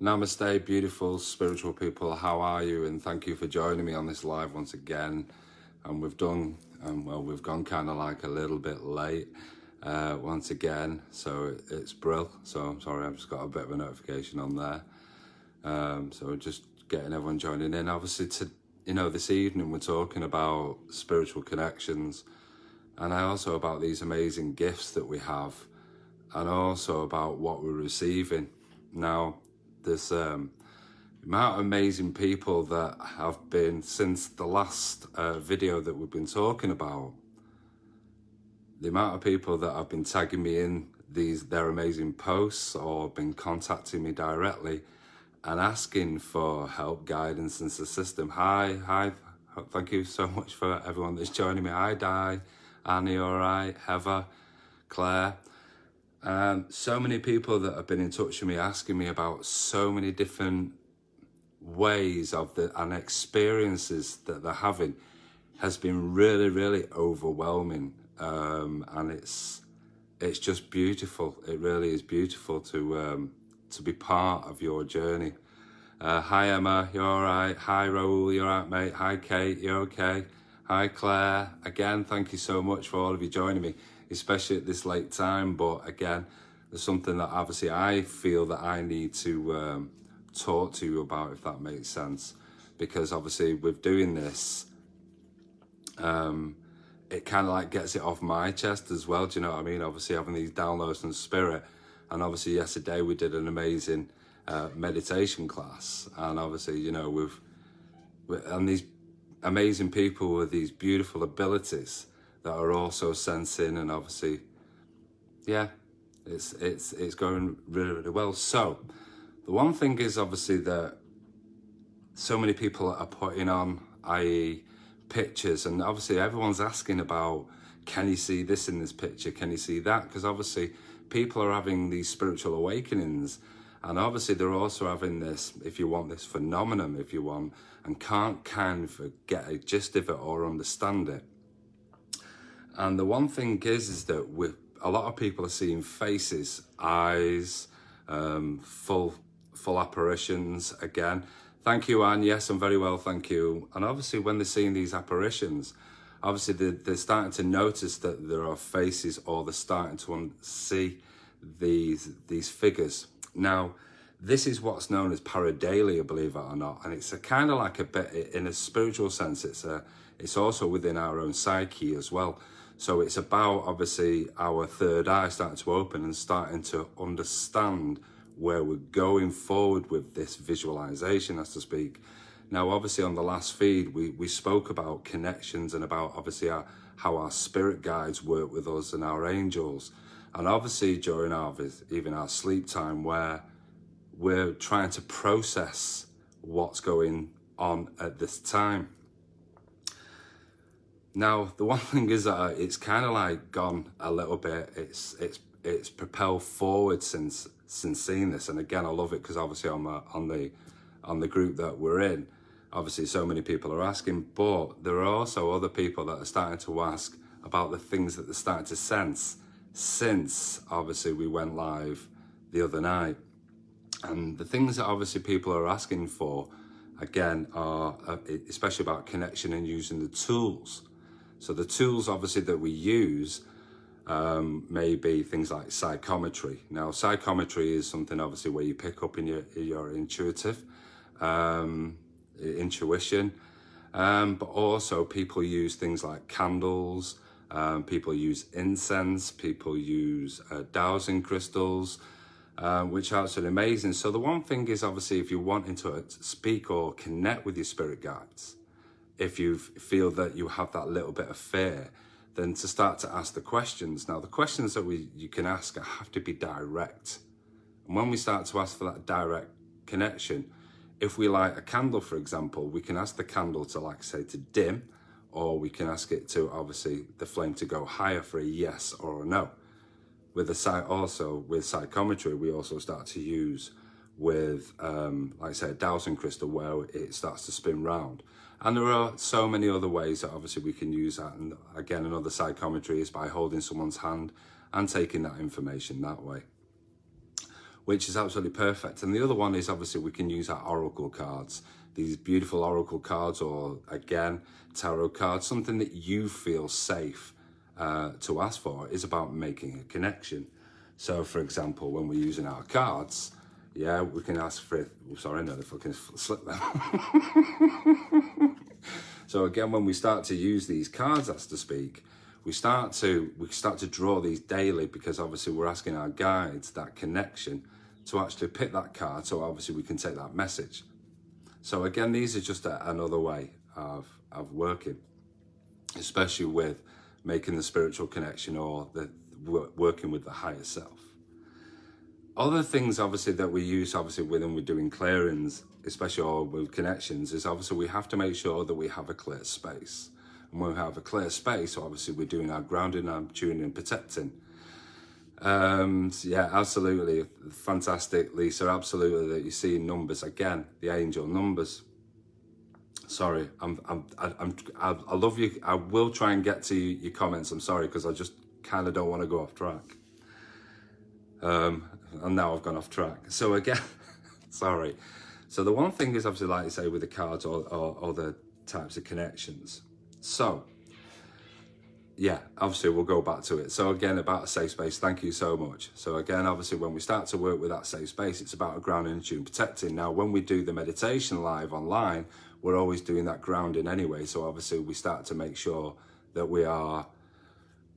Namaste, beautiful spiritual people. How are you? And thank you for joining me on this live once again. And we've done, we've gone kind of like a little bit late once again. So it's Brill. So I'm sorry, I've just got a bit of a notification on there. So we're just getting everyone joining in. Obviously, this evening we're talking about spiritual connections, and also about these amazing gifts that we have, and also about what we're receiving. Now, there's amount of amazing people that have been, since the last video that we've been talking about, the amount of people that have been tagging me in their amazing posts or been contacting me directly and asking for help, guidance and system. Hi, thank you so much for everyone that's joining me. Hi, Di, Annie, all right, Heather, Claire. So many people that have been in touch with me asking me about so many different ways and experiences that they're having has been really, really overwhelming. And it's just beautiful. It really is beautiful to be part of your journey. Hi, Emma, you all right? Hi, Raoul, you all right, mate? Hi, Kate, you okay? Hi, Claire. Again, thank you so much for all of you joining me, especially at this late time. But again, there's something that obviously I feel that I need to talk to you about, if that makes sense. Because obviously with doing this, it kind of like gets it off my chest as well. Do you know what I mean? Obviously having these downloads from spirit. And obviously yesterday we did an amazing meditation class. And obviously, and these amazing people with these beautiful abilities that are also sensing, and obviously, yeah, it's going really, really well. So the one thing is obviously that so many people are putting on, i.e. pictures, and obviously everyone's asking about, can you see this in this picture? Can you see that? Because obviously people are having these spiritual awakenings, and obviously they're also having this, if you want, this phenomenon, if you want, and can't kind of get a gist of it or understand it. And the one thing is that a lot of people are seeing faces, eyes, full apparitions again. Thank you, Anne. Yes, I'm very well, thank you. And obviously when they're seeing these apparitions, obviously they're starting to notice that there are faces, or they're starting to see these figures. Now, this is what's known as pareidolia, believe it or not. And it's a kind of like a bit, in a spiritual sense, it's also within our own psyche as well. So it's about, obviously, our third eye starting to open and starting to understand where we're going forward with this visualization, as to speak. Now, obviously, on the last feed, we spoke about connections and about, obviously, how our spirit guides work with us and our angels. And obviously, during even our sleep time, where we're trying to process what's going on at this time. Now, the one thing is that it's kind of like gone a little bit. It's propelled forward since seeing this, and again, I love it because obviously on the group that we're in, obviously so many people are asking, but there are also other people that are starting to ask about the things that they're starting to sense since obviously we went live the other night. And the things that obviously people are asking for, again, are especially about connection and using the tools. So the tools, obviously, that we use may be things like psychometry. Now, psychometry is something, obviously, where you pick up in your intuition, but also people use things like candles, people use incense, people use dowsing crystals, which are absolutely amazing. So the one thing is, obviously, if you're wanting to speak or connect with your spirit guides, if you feel that you have that little bit of fear, then to start to ask the questions. Now, the questions that you can ask have to be direct. And when we start to ask for that direct connection, if we light a candle, for example, we can ask the candle to, like, say, to dim, or we can ask it to, obviously, the flame to go higher for a yes or a no. With psychometry, we also start to use with, like I say, a dowsing crystal, where it starts to spin round. And there are so many other ways that obviously we can use that. And again, another psychometry is by holding someone's hand and taking that information that way. which is absolutely perfect. And the other one is obviously we can use our oracle cards, these beautiful oracle cards, or again, tarot cards, something that you feel safe to ask for is about making a connection. So for example, when we're using our cards, yeah, we can ask for it. Sorry, no, if I can slip them. So again, when we start to use these cards, that's to speak, we start to draw these daily, because obviously we're asking our guides, that connection, to actually pick that card, so obviously we can take that message. So again, these are just another way of working, especially with making the spiritual connection, or working with the higher self. Other things obviously that we use obviously when we're doing clearings, especially or with connections, is obviously we have to make sure that we have a clear space. And when we have a clear space, obviously we're doing our grounding, our tuning and protecting. Yeah, absolutely. Fantastic, Lisa. Absolutely, that you see numbers. Again, the angel numbers. Sorry, I love you. I will try and get to your comments. I'm sorry, because I just kind of don't want to go off track. And now I've gone off track. So again, sorry. So the one thing is obviously, like you say, with the cards or the types of connections. So yeah, obviously we'll go back to it. So again, about a safe space, thank you so much. So again, obviously when we start to work with that safe space, it's about a grounding and tune protecting. Now, when we do the meditation live online, we're always doing that grounding anyway. So obviously we start to make sure that we are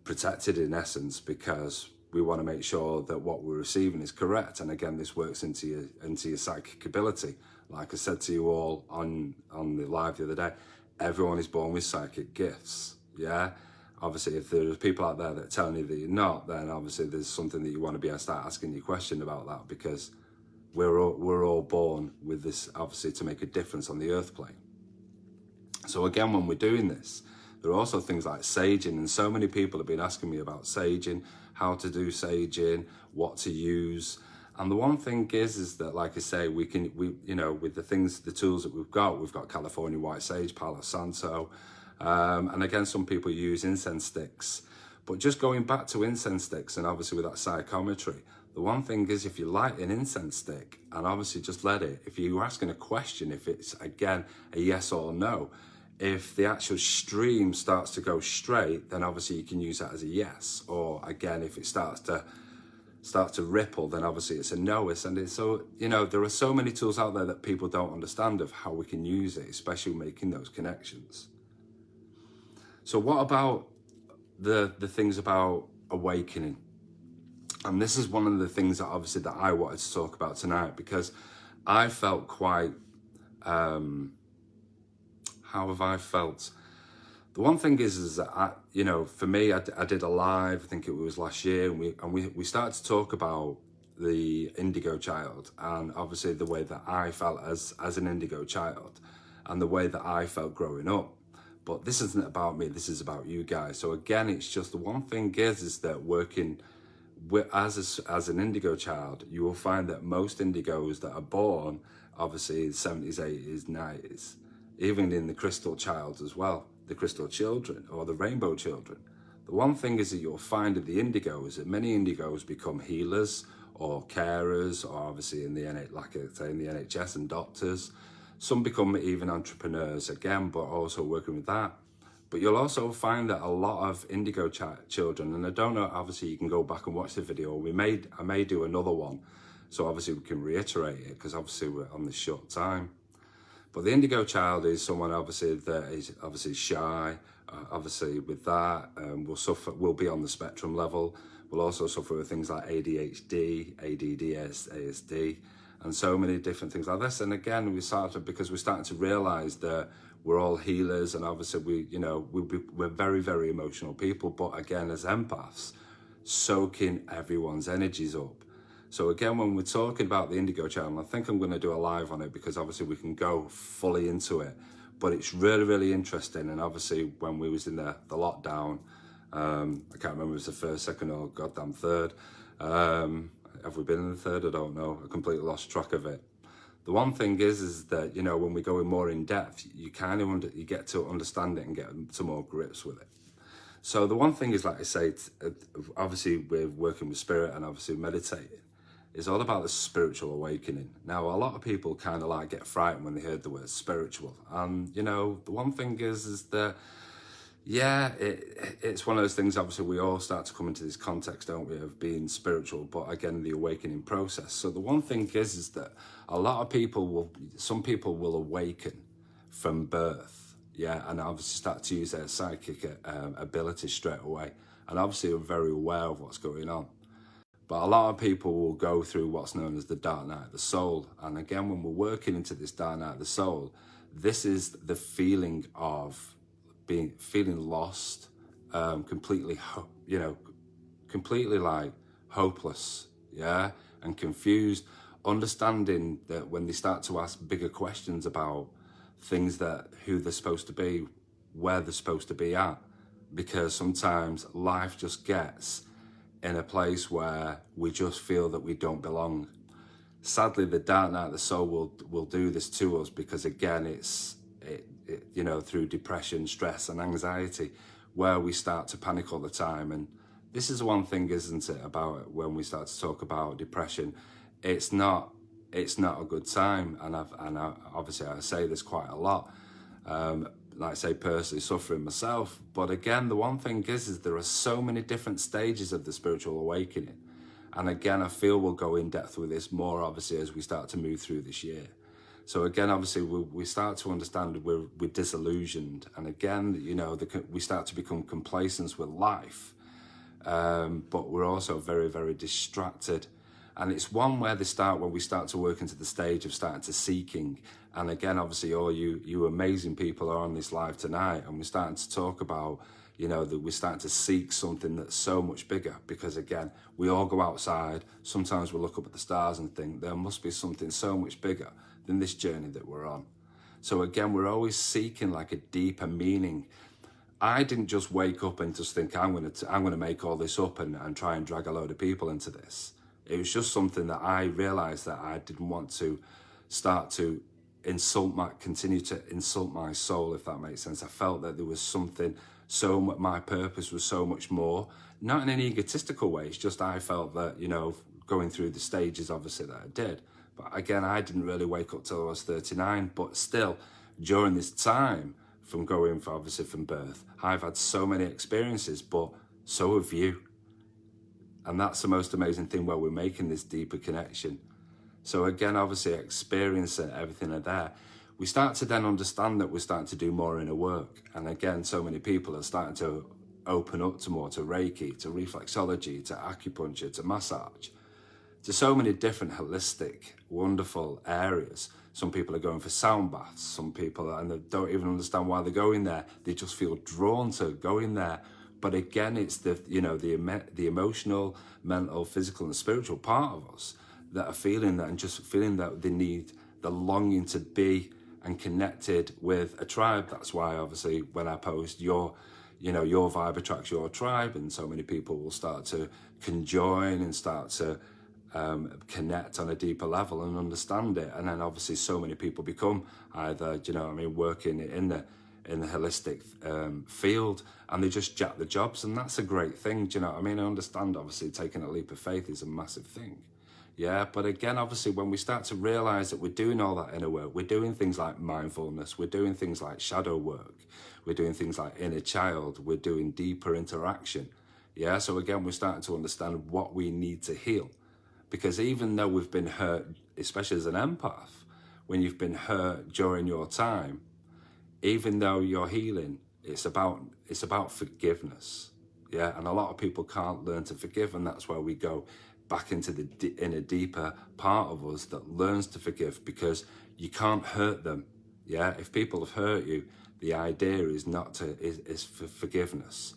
protected in essence, because we want to make sure that what we're receiving is correct. And again, this works into your psychic ability. Like I said to you all on the live the other day, everyone is born with psychic gifts. Yeah. Obviously, if there's people out there that are telling you that you're not, then obviously there's something that you want to be able to start asking your question about that, because we're all born with this, obviously, to make a difference on the earth plane. So again, when we're doing this, there are also things like saging, and so many people have been asking me about saging, how to do saging, what to use. And the one thing is that, like I say, we you know, with the tools that we've got California white sage, Palo Santo, and again, some people use incense sticks. But just going back to incense sticks, and obviously with that psychometry, the one thing is, if you light an incense stick and obviously just let it, if you're asking a question, if it's again a yes or no, if the actual stream starts to go straight, then obviously you can use that as a yes. Or again, if it starts to ripple, then obviously it's a no. And it's so, you know, there are so many tools out there that people don't understand of how we can use it, especially making those connections. So what about the things about awakening? And this is one of the things that obviously that I wanted to talk about tonight, because I felt quite, how have I felt? The one thing is that I, you know, for me, I did a live, I think it was last year, and we started to talk about the indigo child, and obviously the way that I felt as an indigo child, and the way that I felt growing up. But this isn't about me, this is about you guys. So again, it's just the one thing is that working with, as an indigo child, you will find that most indigos that are born, obviously in the 70s, 80s, 90s, even in the crystal child as well, the crystal children or the rainbow children. The one thing is that you'll find that the indigos, that many indigos become healers or carers, or obviously in the like I say, in the NHS, and doctors. Some become even entrepreneurs again, but also working with that. But you'll also find that a lot of indigo children, and I don't know, obviously you can go back and watch the video. I may do another one, so obviously we can reiterate it, because obviously we're on this short time. But the indigo child is someone obviously that is obviously shy. Obviously with that, will be on the spectrum level. We'll also suffer with things like ADHD, ADD, ASD, and so many different things like this. And again, because we're starting to realize that we're all healers, and obviously we're very, very emotional people. But again, as empaths, soaking everyone's energies up. So again, when we're talking about the indigo channel, I think I'm going to do a live on it, because obviously we can go fully into it. But it's really, really interesting. And obviously when we was in the lockdown, I can't remember if it was the first, second, or goddamn third. Have we been in the third? I don't know. I completely lost track of it. The one thing is that, you know, when we go in more in depth, you kind of you get to understand it and get to more grips with it. So the one thing is, like I say, obviously we're working with spirit and obviously meditating. is all about the spiritual awakening. Now, a lot of people kind of like get frightened when they heard the word spiritual. And, you know, the one thing is that, yeah, it's one of those things, obviously, we all start to come into this context, don't we, of being spiritual, but again, the awakening process. So the one thing is that a lot of people some people will awaken from birth, yeah, and obviously start to use their psychic abilities straight away. And obviously are very aware of what's going on. But a lot of people will go through what's known as the dark night of the soul. And again, when we're working into this dark night of the soul, this is the feeling of feeling lost, completely, completely like hopeless, yeah, and confused, understanding that when they start to ask bigger questions about things, that who they're supposed to be, where they're supposed to be at, because sometimes life just gets in a place where we just feel that we don't belong. Sadly, the dark night of the soul will do this to us, because again, it's through depression, stress and anxiety, where we start to panic all the time. And this is one thing, isn't it, about it, when we start to talk about depression, it's not a good time. And obviously I say this quite a lot, like I say, personally suffering myself. But again, the one thing is there are so many different stages of the spiritual awakening. And again, I feel we'll go in depth with this more, obviously, as we start to move through this year. So again, obviously, we start to understand we're disillusioned. And again, we start to become complacent with life. But we're also very, very distracted. And it's one where when we start to work into the stage of starting to seeking. And again, obviously, all you amazing people are on this live tonight, and we're starting to talk about, that we're starting to seek something that's so much bigger. Because again, we all go outside. Sometimes we look up at the stars and think there must be something so much bigger than this journey that we're on. So again, we're always seeking like a deeper meaning. I didn't just wake up and just think I'm going to make all this up and try and drag a load of people into this. It was just something that I realized that I didn't want to start to continue to insult my soul, if that makes sense. I felt that there was something, my purpose was so much more, not in an egotistical way. It's just I felt that, going through the stages, obviously, that I did. But again, I didn't really wake up till I was 39. But still, during this time, from birth, I've had so many experiences, but so have you. And that's the most amazing thing, where we're making this deeper connection. So again, obviously, experiencing everything are there. We start to then understand that we're starting to do more inner work. And again, so many people are starting to open up to more, to Reiki, to reflexology, to acupuncture, to massage, to so many different holistic, wonderful areas. Some people are going for sound baths. Some people, and they don't even understand why they're going there. They just feel drawn to going there. But again, it's the emotional, mental, physical and spiritual part of us that are feeling that, and just feeling that they need the longing to be and connected with a tribe. That's why, obviously, when I post your vibe attracts your tribe, and so many people will start to conjoin and start to connect on a deeper level and understand it. And then obviously so many people become either, working in the holistic field, and they just jack the jobs, and that's a great thing. I understand, obviously, taking a leap of faith is a massive thing. Yeah, but again, obviously, when we start to realize that we're doing all that inner work, we're doing things like mindfulness, we're doing things like shadow work, we're doing things like inner child, we're doing deeper interaction. Yeah, so again, we're starting to understand what we need to heal. Because even though we've been hurt, especially as an empath, when you've been hurt during your time, even though you're healing, it's about forgiveness. Yeah, and a lot of people can't learn to forgive, and that's where we go back into in a deeper part of us that learns to forgive, because you can't hurt them. Yeah, if people have hurt you, the idea is is for forgiveness.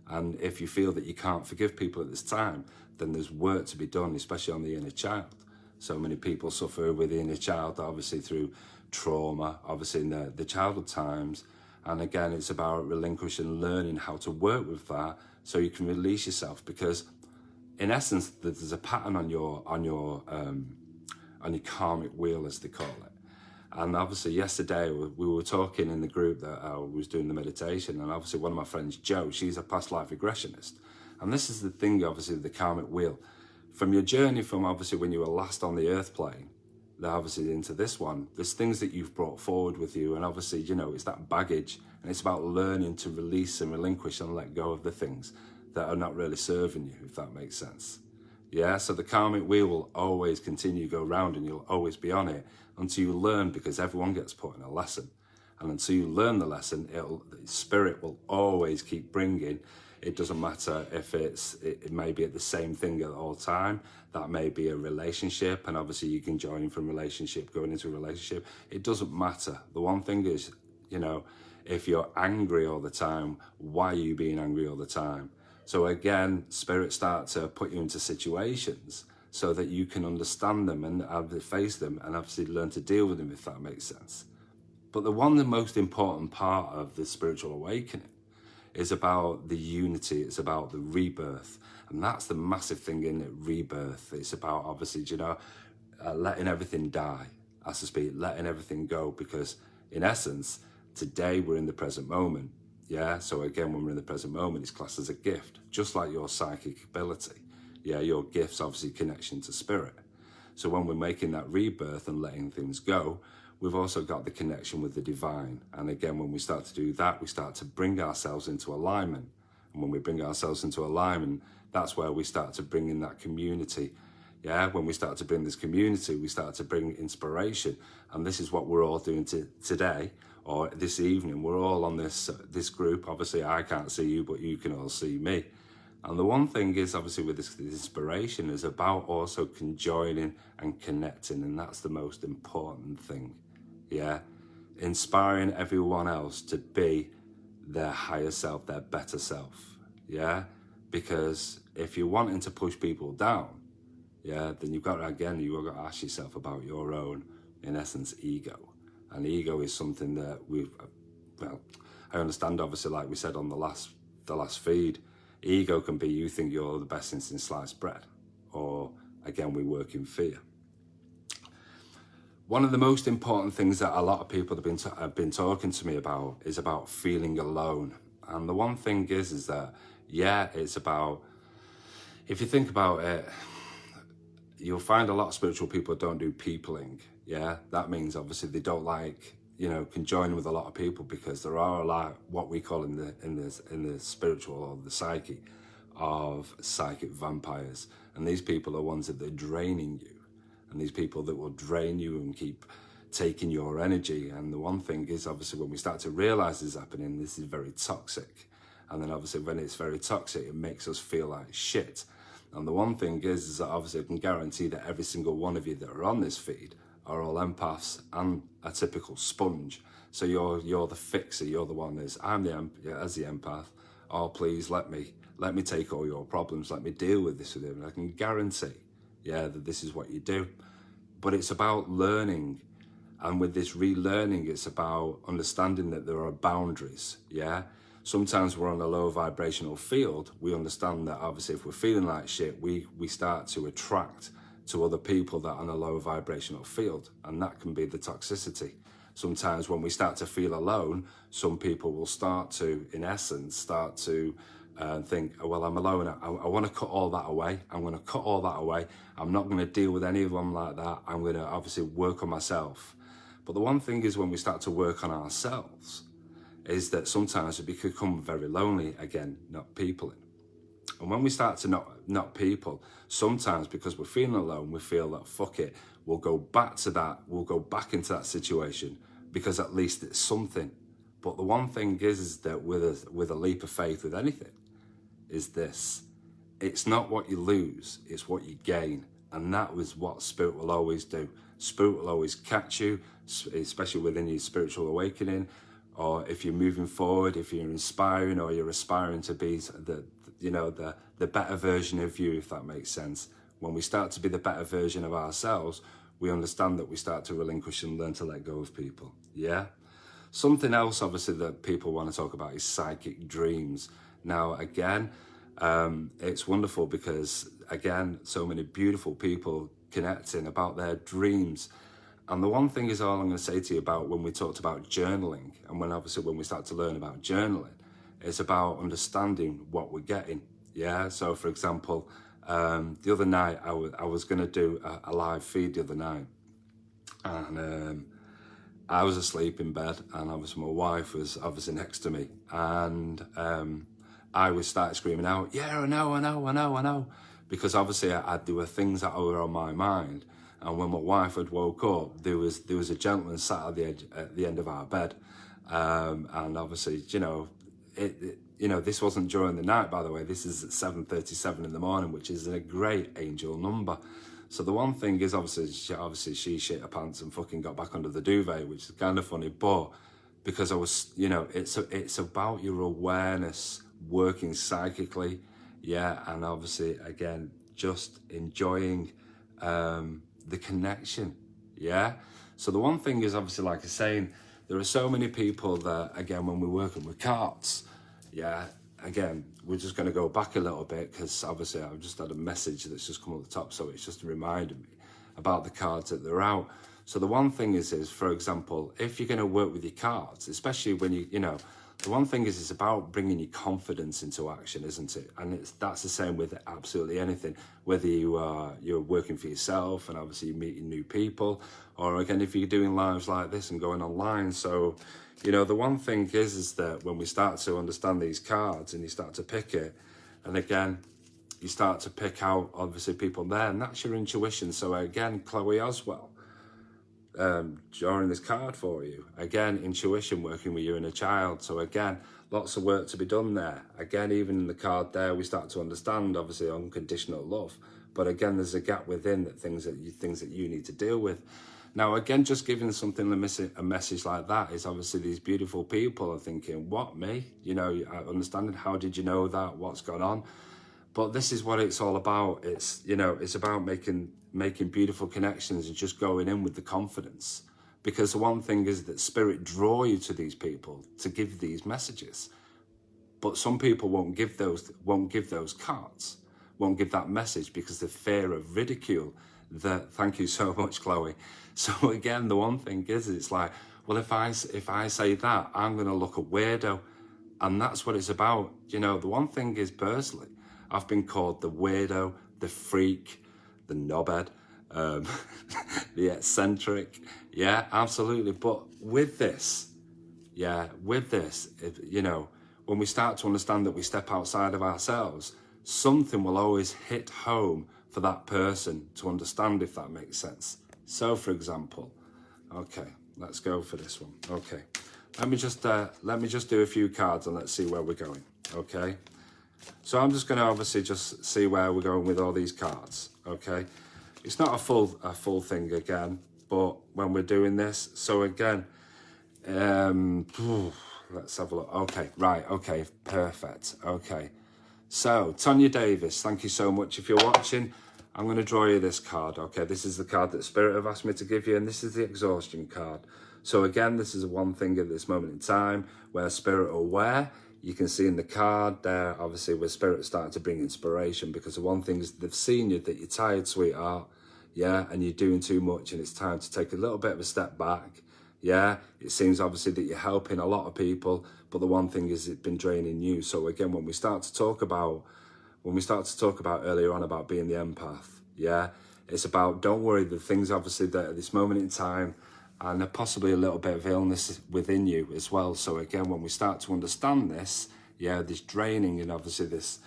And if you feel that you can't forgive people at this time, then there's work to be done, especially on the inner child. So many people suffer with the inner child, obviously through trauma, obviously in the childhood times. And again, it's about relinquishing, learning how to work with that so you can release yourself. Because in essence, there's a pattern on your karmic wheel, as they call it. And obviously yesterday we were talking in the group that I was doing the meditation, and obviously one of my friends, Jo, she's a past life regressionist. And this is the thing, obviously, the karmic wheel. from your journey from obviously when you were last on the earth plane, obviously into this one, there's things that you've brought forward with you, and obviously, you know, it's that baggage, and it's about learning to release and relinquish and let go of the things that are not really serving you, if that makes sense. Yeah, so the karmic wheel will always continue to go round, and you'll always be on it until you learn, because everyone gets put in a lesson. And until you learn the lesson, the spirit will always keep bringing. It doesn't matter if it may be at the same thing at all time. That may be a relationship, and obviously you can join from relationship, going into a relationship. It doesn't matter. The one thing is, you know, if you're angry all the time, why are you being angry all the time? So again, spirit start to put you into situations so that you can understand them and face them, and obviously learn to deal with them, if that makes sense. But the most important part of the spiritual awakening is about the unity. It's about the rebirth, and that's the massive thing in it, rebirth. It's about, obviously, you know, letting everything die, as to speak, letting everything go, because in essence, today we're in the present moment. Yeah, so again, when we're in the present moment, it's classed as a gift, just like your psychic ability. Yeah, your gift's obviously connection to spirit. So when we're making that rebirth and letting things go, we've also got the connection with the divine. And again, when we start to do that, we start to bring ourselves into alignment. And when we bring ourselves into alignment, that's where we start to bring in that community. Yeah, when we start to bring this community, we start to bring inspiration. And this is what we're all doing today, or this evening. We're all on this group. Obviously, I can't see you, but you can all see me. And the one thing is, obviously, with this inspiration is about also conjoining and connecting. And that's the most important thing. Yeah, inspiring everyone else to be their higher self, their better self. Yeah, because if you're wanting to push people down, yeah, then you've got to ask yourself about your own, in essence, ego. And ego is something that I understand, obviously, like we said on the last feed, ego can be you think you're the best since sliced bread, or again, we work in fear. One of the most important things that a lot of people have been talking to me about is about feeling alone. And the one thing is that, yeah, it's about, if you think about it, you'll find a lot of spiritual people don't do peopling. Yeah, that means obviously they don't like, you know, conjoin with a lot of people, because there are a lot, what we call in the spiritual or the psyche, of psychic vampires. And these people are ones that are draining you. And these people that will drain you and keep taking your energy. And the one thing is, obviously, when we start to realize this is happening, this is very toxic. And then obviously when it's very toxic, it makes us feel like shit. And the one thing is that obviously I can guarantee that every single one of you that are on this feed are all empaths and a typical sponge. So you're the fixer, you're the one as I'm the empath. Oh, please let me take all your problems, let me deal with this with you. And I can guarantee, yeah, that this is what you do. But it's about learning, and with this relearning, it's about understanding that there are boundaries. Yeah, sometimes we're on a low vibrational field. We understand that obviously if we're feeling like shit, we start to attract to other people that are on a low vibrational field, and that can be the toxicity. Sometimes when we start to feel alone, some people will start to, in essence, think, oh, well, I'm alone. I want to cut all that away. I'm going to cut all that away. I'm not going to deal with any of them like that. I'm going to obviously work on myself. But the one thing is, when we start to work on ourselves, is that sometimes we become very lonely, again, not peopling. And when we start to not people, sometimes because we're feeling alone, we feel that, fuck it, we'll go back to that, we'll go back into that situation, because at least it's something. But the one thing is that with a leap of faith with anything, is this: it's not what you lose, it's what you gain. And that was what spirit will always do. Spirit will always catch you, especially within your spiritual awakening, or if you're moving forward, if you're inspiring, or you're aspiring to be the better version of you, if that makes sense. When we start to be the better version of ourselves, we understand that we start to relinquish and learn to let go of people. Yeah. Something else, obviously, that people want to talk about is psychic dreams. Now, again, it's wonderful because, again, so many beautiful people connecting about their dreams. And the one thing is, all I'm going to say to you about when we talked about journaling, and when we start to learn about journaling, it's about understanding what we're getting. Yeah. So, for example, The other night, I was going to do a live feed the other night, and I was asleep in bed, and obviously my wife was obviously next to me, and I was started screaming out, yeah, I know, because obviously there were things that were on my mind, and when my wife had woke up, there was a gentleman sat at the end of our bed, and obviously, this wasn't during the night, by the way. This is at 7:37 in the morning, which is a great angel number. So the one thing is, obviously she shit her pants and fucking got back under the duvet, which is kind of funny. But because I was, it's about your awareness working psychically, yeah, and obviously again just enjoying the connection, yeah. So the one thing is, obviously, like I was saying, there are so many people that, again, when we're working with cards, yeah, again, we're just going to go back a little bit, because obviously I've just had a message that's just come at the top, so it's just reminding me about the cards that they're out. So the one thing is for example, if you're going to work with your cards, especially when the one thing is it's about bringing your confidence into action, isn't it? And that's the same with absolutely anything, whether you're working for yourself and obviously you're meeting new people, or again, if you're doing lives like this and going online. So, the one thing is that when we start to understand these cards and you start to pick it, and again, you start to pick out obviously people there, and that's your intuition. So again, Chloe Oswell, drawing this card for you. Again, intuition working with you and a child. So again, lots of work to be done there. Again, even in the card there, we start to understand obviously unconditional love. But again, there's a gap within that things that you need to deal with. Now, again, just giving something a message like that is obviously these beautiful people are thinking, what, me? Understanding, how did you know that? What's gone on? But this is what it's all about. It's, it's about making beautiful connections and just going in with the confidence. Because the one thing is that spirit draw you to these people to give these messages. But some people won't give those cards, won't give that message because the fear of ridicule. Thank you so much, Chloe. So again, the one thing is, it's like, well, if I say that, I'm going to look a weirdo. And that's what it's about. The one thing is, personally, I've been called the weirdo, the freak, the knobhead, the eccentric. Yeah, absolutely. But with this, when we start to understand that we step outside of ourselves, something will always hit home for that person to understand, if that makes sense. So, for example, okay, let's go for this one. Okay, let me just do a few cards and let's see where we're going. Okay, so I'm just going to obviously just see where we're going with all these cards. Okay, it's not a full thing again, but when we're doing this, so again, let's have a look. Okay, right. Okay, perfect. Okay. So, Tonya Davis, thank you so much. If you're watching, I'm going to draw you this card, okay? This is the card that Spirit have asked me to give you, and this is the exhaustion card. So again, this is one thing at this moment in time where Spirit are aware. You can see in the card there, obviously, where Spirit starting to bring inspiration, because the one thing is they've seen you, that you're tired, sweetheart, yeah, and you're doing too much, and it's time to take a little bit of a step back. Yeah, it seems obviously that you're helping a lot of people, but the one thing is it's been draining you. So again, when we start to talk about earlier on about being the empath, yeah, it's about, don't worry, the things obviously that at this moment in time, and possibly a little bit of illness within you as well. So again, when we start to understand this, yeah, this draining and obviously this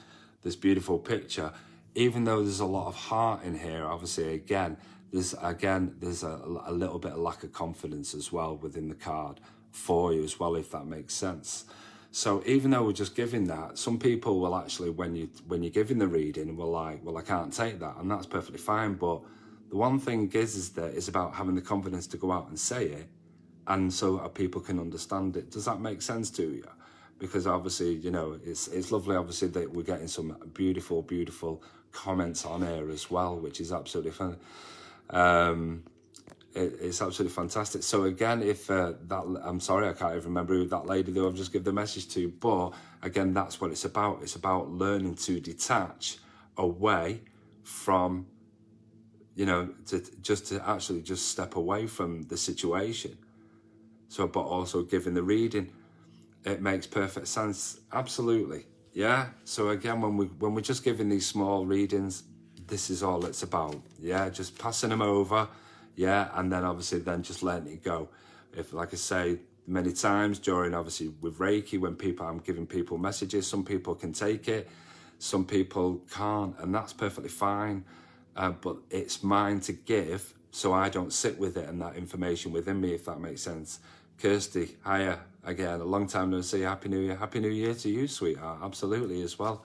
beautiful picture, even though there's a lot of heart in here, obviously again, there's a little bit of lack of confidence as well within the card for you as well, if that makes sense. So even though we're just giving that, some people will actually, when you're giving the reading, will like, well, I can't take that, and that's perfectly fine. But the one thing is that it's about having the confidence to go out and say it, and so people can understand it. Does that make sense to you? Because obviously, it's lovely, obviously, that we're getting some beautiful comments on here as well, which is absolutely fun. It's absolutely fantastic. So again, if I'm sorry, I can't even remember who that lady that I've just given the message to, but again, that's what it's about. It's about learning to detach away from, to actually step away from the situation. So, but also giving the reading, it makes perfect sense. Absolutely. Yeah. So again, when we're just giving these small readings, this is all it's about. Yeah, just passing them over. Yeah, and then obviously then just letting it go. If, like I say many times during, obviously with Reiki, when I'm giving people messages, some people can take it, some people can't, and that's perfectly fine. But it's mine to give, so I don't sit with it and that information within me, if that makes sense. Kirsty, hiya again. A long time no see. Happy New Year. Happy New Year to you, sweetheart. Absolutely as well.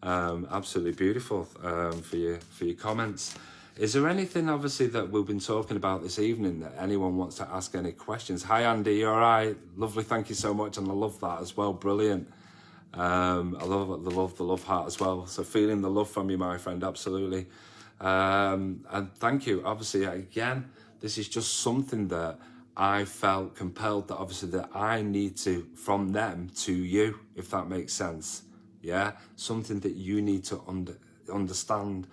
Absolutely beautiful for your comments. Is there anything, obviously, that we've been talking about this evening that anyone wants to ask any questions? Hi, Andy. You all right? Lovely. Thank you so much, and I love that as well. Brilliant. I love the love heart as well. So feeling the love from you, my friend. Absolutely. And thank you. Obviously, again, this is just something that I felt compelled that obviously that I need to, from them to you, if that makes sense. Yeah, something that you need to understand.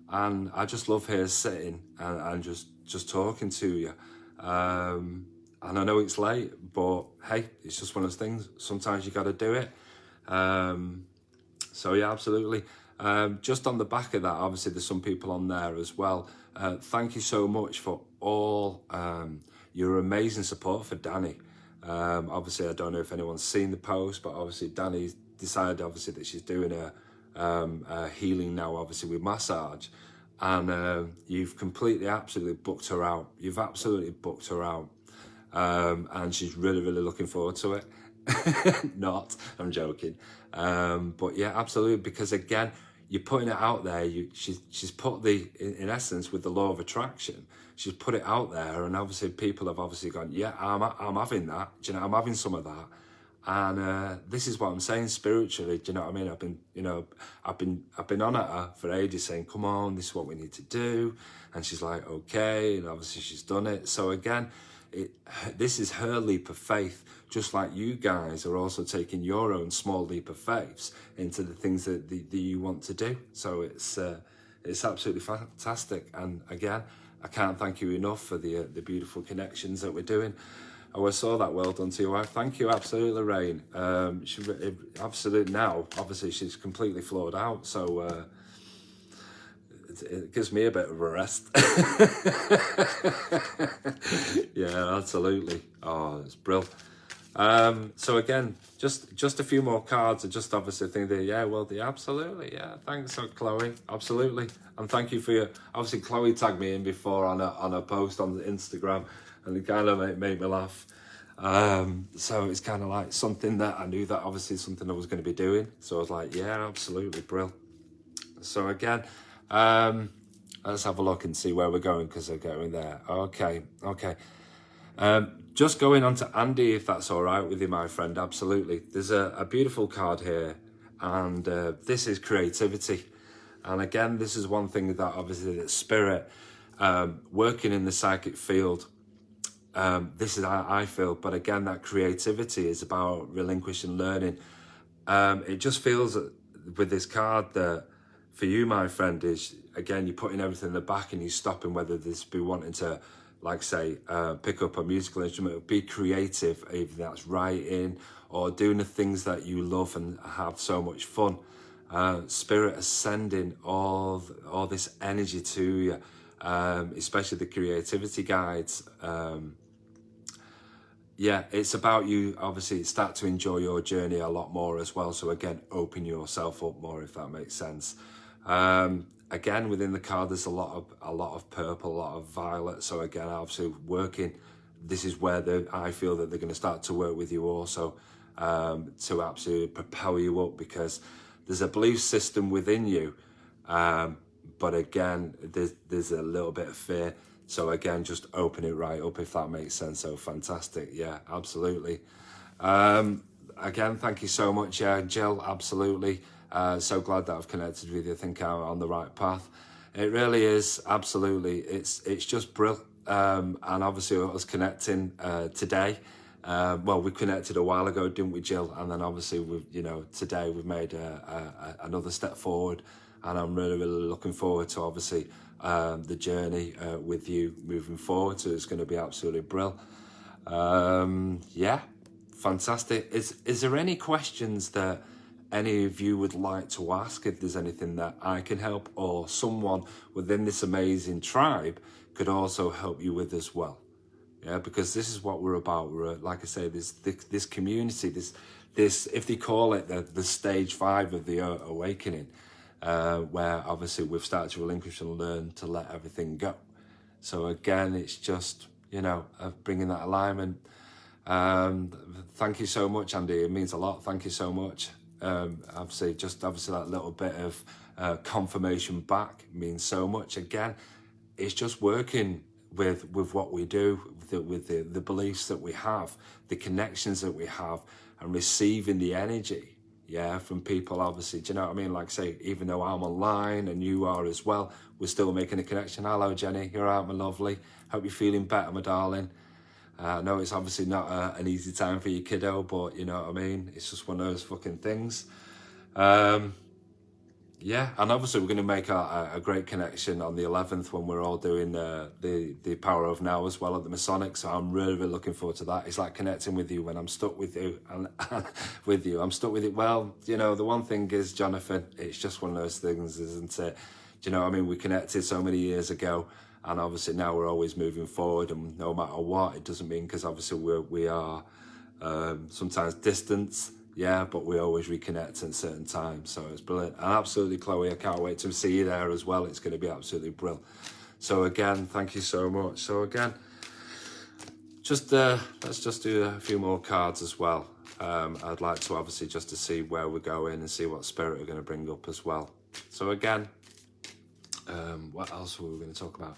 And I just love here sitting and just talking to you. And I know it's late, but hey, it's just one of those things. Sometimes you got to do it. So yeah, absolutely. Just on the back of that, obviously there's some people on there as well. Thank you so much for all your amazing support for Danny. Obviously, I don't know if anyone's seen the post, but obviously Danny's decided obviously that she's doing a healing now, obviously with massage, and you've completely, absolutely booked her out. You've absolutely booked her out, and she's really, really looking forward to it. Not, I'm joking, but yeah, absolutely, because again, you're putting it out there. She's put in essence, with the law of attraction, she's put it out there, and obviously people have obviously gone, yeah, I'm having that. Do you know, I'm having some of that. And this is what I'm saying spiritually. Do you know what I mean? I've been on at her for ages, saying, "Come on, this is what we need to do," and she's like, "Okay," and obviously she's done it. So again, this is her leap of faith, just like you guys are also taking your own small leap of faiths into the things that you want to do. So it's absolutely fantastic. And again, I can't thank you enough for the beautiful connections that we're doing. Oh, I saw that. Well done to your wife. Thank you. Absolutely, Rain. Absolutely. Now, obviously, she's completely floored out. So it gives me a bit of a rest. Yeah, absolutely. Oh, it's brilliant. So again, just a few more cards. I just obviously think that, yeah, well, absolutely. Yeah, thanks, Chloe. Absolutely. And thank you for your, obviously, Chloe tagged me in before on a post on Instagram, and it kind of made me laugh. So it's kind of like something that I knew that obviously something I was going to be doing. So I was like, yeah, absolutely, brilliant. So again, let's have a look and see where we're going, because we're going there. Okay. Just going on to Andy, if that's all right with you, my friend. Absolutely. There's a beautiful card here, and this is creativity. And again, this is one thing that obviously that spirit, working in the psychic field, this is how I feel. But again, that creativity is about relinquishing learning. It just feels that with this card that for you, my friend, is again, you're putting everything in the back and you're stopping, whether this be wanting to, like say, pick up a musical instrument, be creative, even that's writing or doing the things that you love and have so much fun. Spirit is sending all this energy to you, especially the creativity guides. Yeah, it's about you, obviously, start to enjoy your journey a lot more as well. So again, open yourself up more, if that makes sense. Again, within the card, there's a lot of purple, a lot of violet. So again, obviously working, this is where I feel that they're going to start to work with you also, to absolutely propel you up, because there's a belief system within you. But again, there's a little bit of fear. So again, just open it right up, if that makes sense. So fantastic. Yeah, absolutely. Again, thank you so much, Jill. Absolutely. So glad that I've connected with you. I think I'm on the right path. It really is. Absolutely. It's just brilliant. And obviously us connecting today. Well, we connected a while ago, didn't we, Jill? And then obviously today we've made another step forward, and I'm really, really looking forward to obviously the journey with you moving forward. So it's going to be absolutely brilliant. Yeah, fantastic. Is there any questions that any of you would like to ask, if there's anything that I can help or someone within this amazing tribe could also help you with as well. Yeah, because this is what we're about. We're, like I say, this community, this if they call it the stage 5 of the awakening, where obviously we've started to relinquish and learn to let everything go. So again, it's just, you know, bringing that alignment. Thank you so much, Andy. It means a lot. Thank you so much. Obviously that little bit of confirmation back means so much. Again, it's just working with what we do, with the beliefs that we have, the connections that we have, and receiving the energy, yeah, from people. Obviously, do you know what I mean? Like, say, even though I'm online and you are as well, we're still making a connection. Hello, Jenny. You're out, my lovely. Hope you're feeling better, my darling. I know it's obviously not an easy time for your kiddo, but you know what I mean? It's just one of those fucking things. Yeah, and obviously we're going to make a great connection on the 11th when we're all doing the Power of Now as well at the Masonic. So I'm really, really looking forward to that. It's like connecting with you when I'm stuck with you, and with you, I'm stuck with it. Well, you know, the one thing is, Jonathan, it's just one of those things, isn't it? Do you know what I mean? We connected so many years ago, and obviously now we're always moving forward, and no matter what, it doesn't mean, because obviously we are sometimes distant. Yeah, but we always reconnect at certain times, so it's brilliant. And absolutely, Chloe, I can't wait to see you there as well. It's going to be absolutely brilliant. So again, thank you so much. So again, just let's just do a few more cards as well. I'd like to obviously just to see where we're going and see what spirit are going to bring up as well. So again, what else were we going to talk about?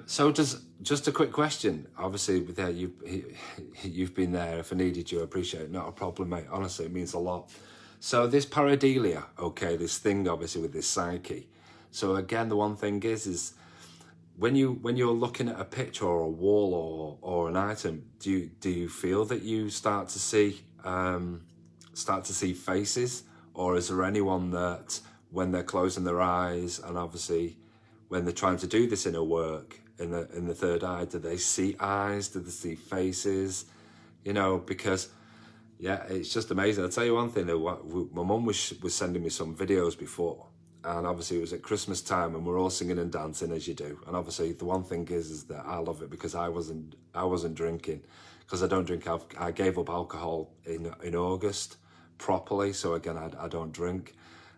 So just a quick question. Obviously, with that, you've been there. If I needed you, I appreciate it. Not a problem, mate. Honestly, it means a lot. So this pareidolia, okay, this thing obviously with this psyche. So again, the one thing is when you're looking at a picture or a wall or an item, do you feel that you start to see faces, or is there anyone that when they're closing their eyes and obviously when they're trying to do this inner work in the third eye, do they see eyes? Do they see faces? You know, because yeah, it's just amazing. I'll tell you one thing. My mum was sending me some videos before, and obviously it was at Christmas time, and we're all singing and dancing as you do. And obviously the one thing is that I love it because I wasn't drinking, because I don't drink. I gave up alcohol in August properly, so again I don't drink.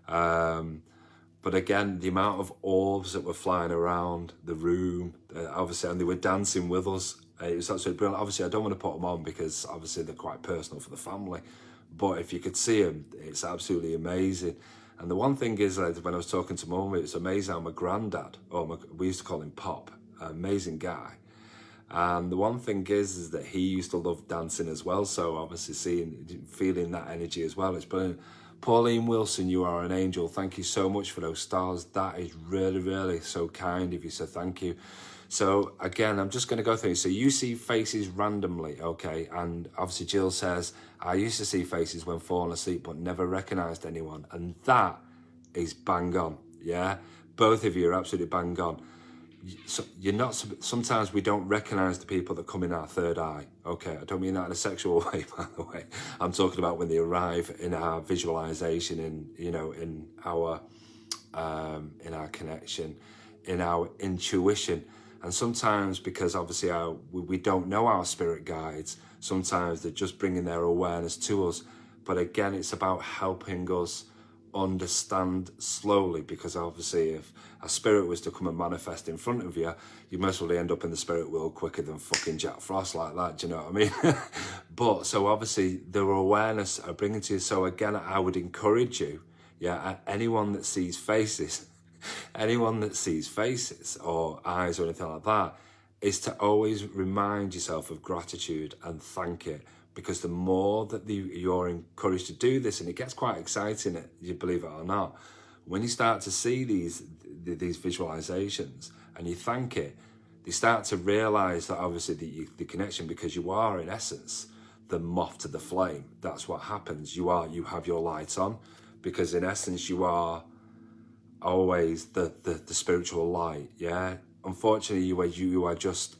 But again, the amount of orbs that were flying around the room, obviously, and they were dancing with us. It was absolutely brilliant. Obviously, I don't want to put them on because obviously they're quite personal for the family. But if you could see them, it's absolutely amazing. And the one thing is that when I was talking to Mum, it was amazing how my granddad, we used to call him Pop, an amazing guy. And the one thing is that he used to love dancing as well. So obviously feeling that energy as well, it's brilliant. Pauline Wilson, you are an angel. Thank you so much for those stars. That is really, really so kind of you, so thank you. So again, I'm just going to go through. So you see faces randomly, okay? And obviously Jill says, I used to see faces when falling asleep, but never recognised anyone. And that is bang on, yeah? Both of you are absolutely bang on. So you're not. Sometimes we don't recognise the people that come in our third eye. Okay, I don't mean that in a sexual way, by the way. I'm talking about when they arrive in our visualisation, in our connection, in our intuition. And sometimes, because obviously we don't know our spirit guides, sometimes they're just bringing their awareness to us. But again, it's about helping us understand slowly, because obviously if a spirit was to come and manifest in front of you, you most likely end up in the spirit world quicker than fucking Jack Frost like that, do you know what I mean? But so obviously their awareness are bringing to you. So again, I would encourage you, anyone that sees faces or eyes or anything like that, is to always remind yourself of gratitude and thank it. Because the more that you're encouraged to do this, and it gets quite exciting, you believe it or not, when you start to see these visualizations and you thank it, they start to realize that obviously the connection, because you are in essence the moth to the flame. That's what happens. You have your light on, because in essence you are always the spiritual light. Yeah. Unfortunately, you are just.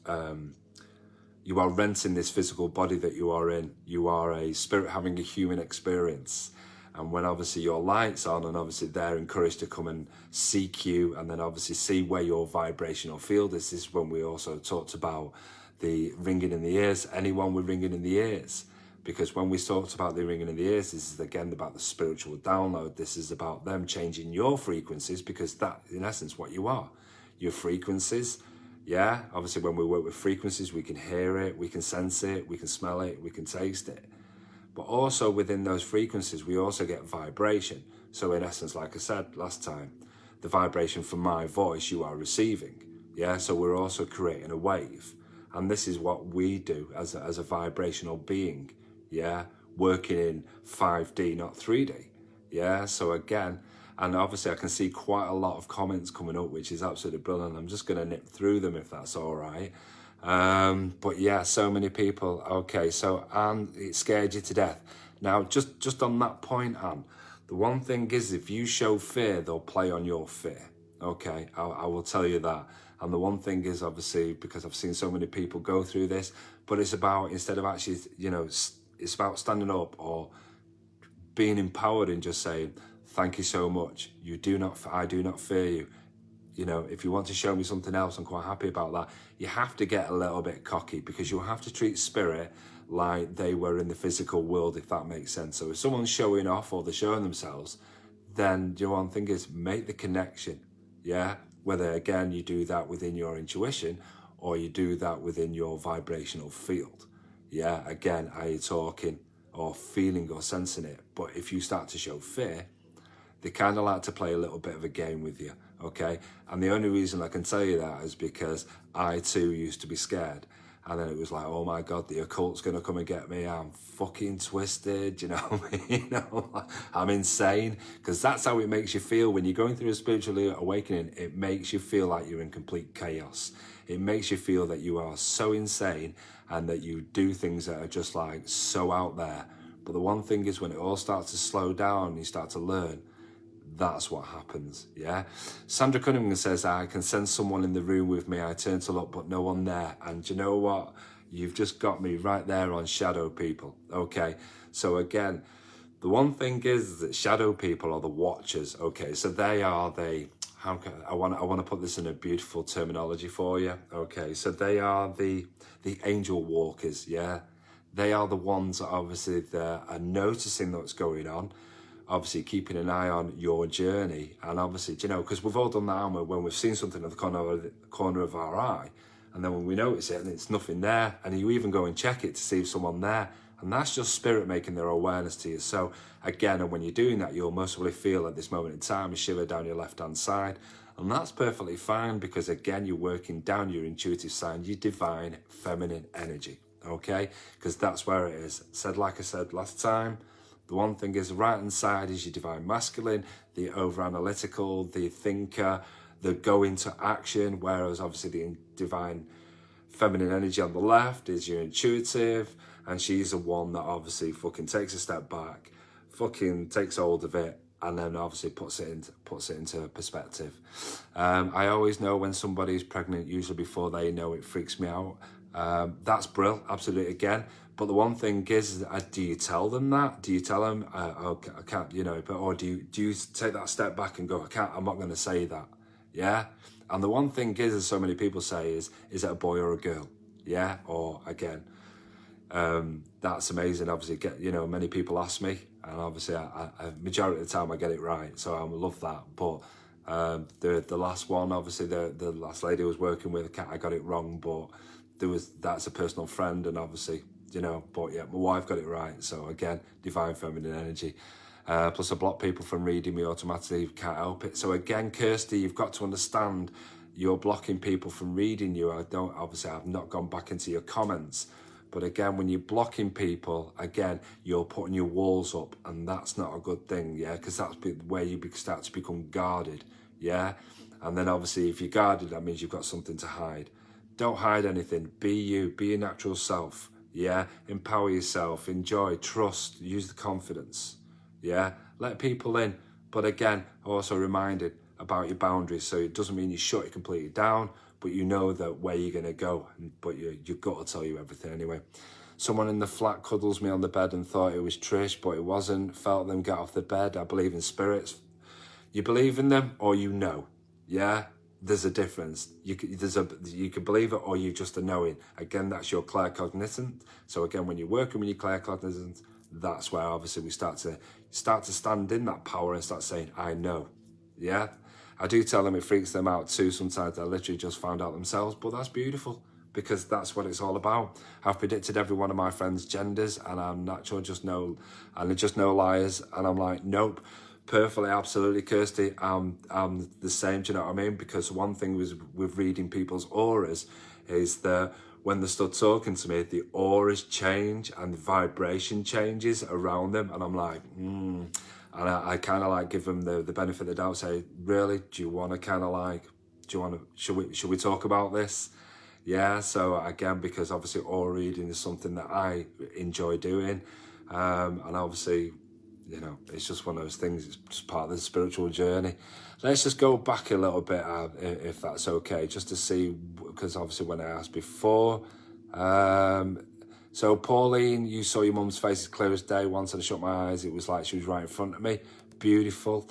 You are renting this physical body that you are in. You are a spirit having a human experience. And when obviously your light's on, and obviously they're encouraged to come and seek you, and then obviously see where your vibrational field is. This is when we also talked about the ringing in the ears, anyone with ringing in the ears. Because when we talked about the ringing in the ears, this is again about the spiritual download. This is about them changing your frequencies, because that, in essence, what you are. Your frequencies, yeah? Obviously, when we work with frequencies, we can hear it, we can sense it, we can smell it, we can taste it. But also within those frequencies, we also get vibration. So in essence, like I said last time, the vibration from my voice you are receiving, yeah? So we're also creating a wave. And this is what we do as a vibrational being, yeah, working in 5D, not 3D, yeah. So again, and obviously I can see quite a lot of comments coming up, which is absolutely brilliant. I'm just going to nip through them if that's all right. But yeah, so many people. Okay, so Anne, it scared you to death. Now, just on that point, Anne, the one thing is, if you show fear, they'll play on your fear. Okay, I will tell you that. And the one thing is, obviously, because I've seen so many people go through this, but it's about, instead of actually, you know, it's about standing up or being empowered and just saying, thank you so much. I do not fear you. You know, if you want to show me something else, I'm quite happy about that. You have to get a little bit cocky, because you'll have to treat spirit like they were in the physical world, if that makes sense. So if someone's showing off or they're showing themselves, then your one thing is make the connection, yeah? Whether, again, you do that within your intuition or you do that within your vibrational field. Yeah, again, are you talking or feeling or sensing it? But if you start to show fear, they kind of like to play a little bit of a game with you, okay? And the only reason I can tell you that is because I too used to be scared. And then it was like, oh my God, the occult's gonna come and get me. I'm fucking twisted, you know? You know, I'm insane. Because that's how it makes you feel when you're going through a spiritual awakening. It makes you feel like you're in complete chaos. It makes you feel that you are so insane and that you do things that are just like so out there. But the one thing is, when it all starts to slow down and you start to learn, that's what happens, yeah? Sandra Cunningham says, I can sense someone in the room with me. I turn to look, but no one there. And you know what? You've just got me right there on shadow people, okay? So again, the one thing is that shadow people are the watchers, okay? So they are I want to put this in a beautiful terminology for you, okay? So they are the angel walkers, yeah? They are the ones that obviously are noticing what's going on, obviously keeping an eye on your journey. And obviously, you know, because we've all done that when we've seen something in the corner of our eye, and then when we notice it and it's nothing there, and you even go and check it to see if someone there, and that's just spirit making their awareness to you. So again, and when you're doing that, you'll most probably feel at this moment in time a shiver down your left hand side, and that's perfectly fine, because again, you're working down your intuitive side, your divine feminine energy, okay? Because that's where it is. Like I said last time, the one thing is, the right hand side is your divine masculine, the over analytical, the thinker, the go into action, whereas obviously the divine feminine energy on the left is your intuitive, and she's the one that obviously fucking takes a step back, fucking takes hold of it, and then obviously puts it into perspective. I always know when somebody's pregnant, usually before they know. It freaks me out. That's brilliant, absolutely, again. But the one thing is, do you tell them that? Do you tell them, I can't, you know, or do you take that step back and go, I'm not going to say that, yeah? And the one thing is, as so many people say, is it a boy or a girl, yeah? Or again, that's amazing. Obviously, you know, many people ask me, and obviously, I majority of the time I get it right, so I love that. But the last one, obviously, the last lady I was working with, I got it wrong, but that's a personal friend, and obviously, you know, but yeah, my wife got it right. So again, divine feminine energy. Plus I block people from reading me automatically, can't help it. So again, Kirsty, you've got to understand, you're blocking people from reading you. I've not gone back into your comments, but again, when you're blocking people, again, you're putting your walls up, and that's not a good thing, yeah, because that's where you start to become guarded, yeah. And then obviously, if you're guarded, that means you've got something to hide. Don't hide anything. Be you, be your natural self. Yeah, empower yourself, enjoy, trust, use the confidence, yeah, let people in. But again, also reminded about your boundaries, so it doesn't mean you shut it completely down, but you know that where you're going to go, but your gut will tell you everything anyway. Someone in the flat cuddles me on the bed and thought it was Trish, but it wasn't. Felt them get off the bed. I believe in spirits. You believe in them or you know. Yeah, there's a difference. You can believe it or you just are knowing. Again, that's your claircognizant. So again, when you're working with your claircognizant, that's where obviously we start to stand in that power and start saying, I know. Yeah, I do tell them it freaks them out too. Sometimes they literally just found out themselves, but that's beautiful because that's what it's all about. I've predicted every one of my friends' genders and I'm natural, just no liars. And I'm like, nope. Perfectly, absolutely, Kirsty. I'm the same. Do you know what I mean? Because one thing with reading people's auras is that when they start talking to me, the auras change and the vibration changes around them, and I'm like, and I kind of like give them the benefit of the doubt. Say, really, do you want to should we talk about this? Yeah. So again, because obviously aura reading is something that I enjoy doing, and obviously, you know, it's just one of those things. It's just part of the spiritual journey. Let's just go back a little bit, if that's okay, just to see, because obviously when I asked before, so Pauline, you saw your mum's face as clear as day. Once I shut my eyes, it was like she was right in front of me. Beautiful.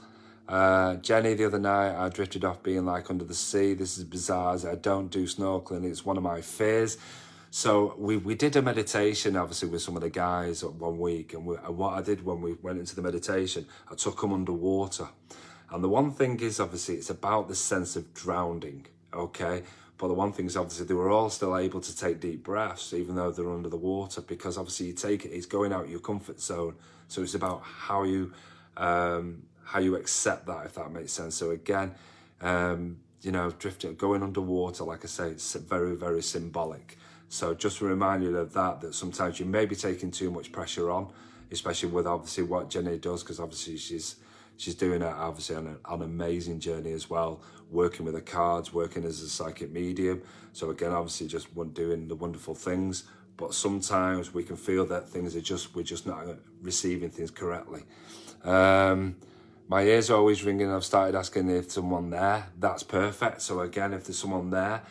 Jenny, the other night, I drifted off being like under the sea. This is bizarre. I don't do snorkeling. It's one of my fears. So we did a meditation, obviously, with some of the guys 1 week. And what I did when we went into the meditation, I took them underwater. And the one thing is, obviously, it's about the sense of drowning, okay? But the one thing is, obviously, they were all still able to take deep breaths, even though they're under the water, because obviously you take it, it's going out your comfort zone. So it's about how you accept that, if that makes sense. So again, you know, drifting, going underwater, like I say, it's very, very symbolic. So just to remind you of that sometimes you may be taking too much pressure on, especially with obviously what Jenny does, because obviously she's doing it obviously on an amazing journey as well, working with the cards, working as a psychic medium. So again, obviously just doing the wonderful things, but sometimes we can feel that we're just not receiving things correctly. My ears are always ringing. I've started asking if there's someone there. That's perfect. So again, if there's someone there,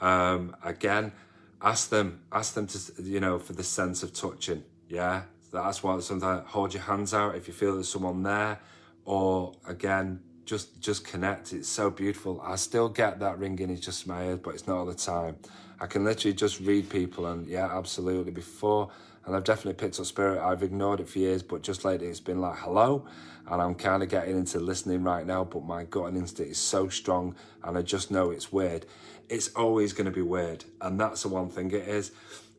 again, ask them to, you know, for the sense of touching. Yeah, that's why sometimes hold your hands out if you feel there's someone there, or again, just connect. It's so beautiful. I still get that ringing. It's just my ears, but it's not all the time. I can literally just read people, and yeah, absolutely. Before, and I've definitely picked up spirit. I've ignored it for years, but just lately it's been like hello, and I'm kind of getting into listening right now. But my gut and instinct is so strong, and I just know it's weird. It's always going to be weird, and that's the one thing it is.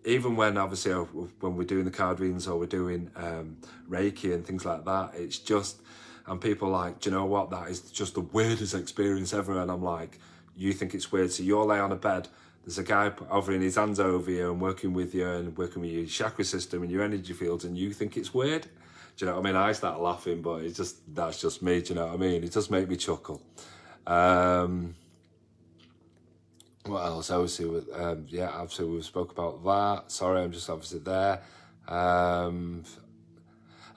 Even when obviously when we're doing the card readings or we're doing Reiki and things like that, it's just, and people are like, do you know what, that is just the weirdest experience ever. And I'm like, you think it's weird? So you're lay on a bed, there's a guy hovering his hands over you and working with you and working with your chakra system and your energy fields, and you think it's weird? Do you know what I mean? I start laughing, but that's just me. Do you know what I mean? It does make me chuckle. What else? Obviously, yeah, absolutely. We spoke about that. Sorry, I'm just obviously there.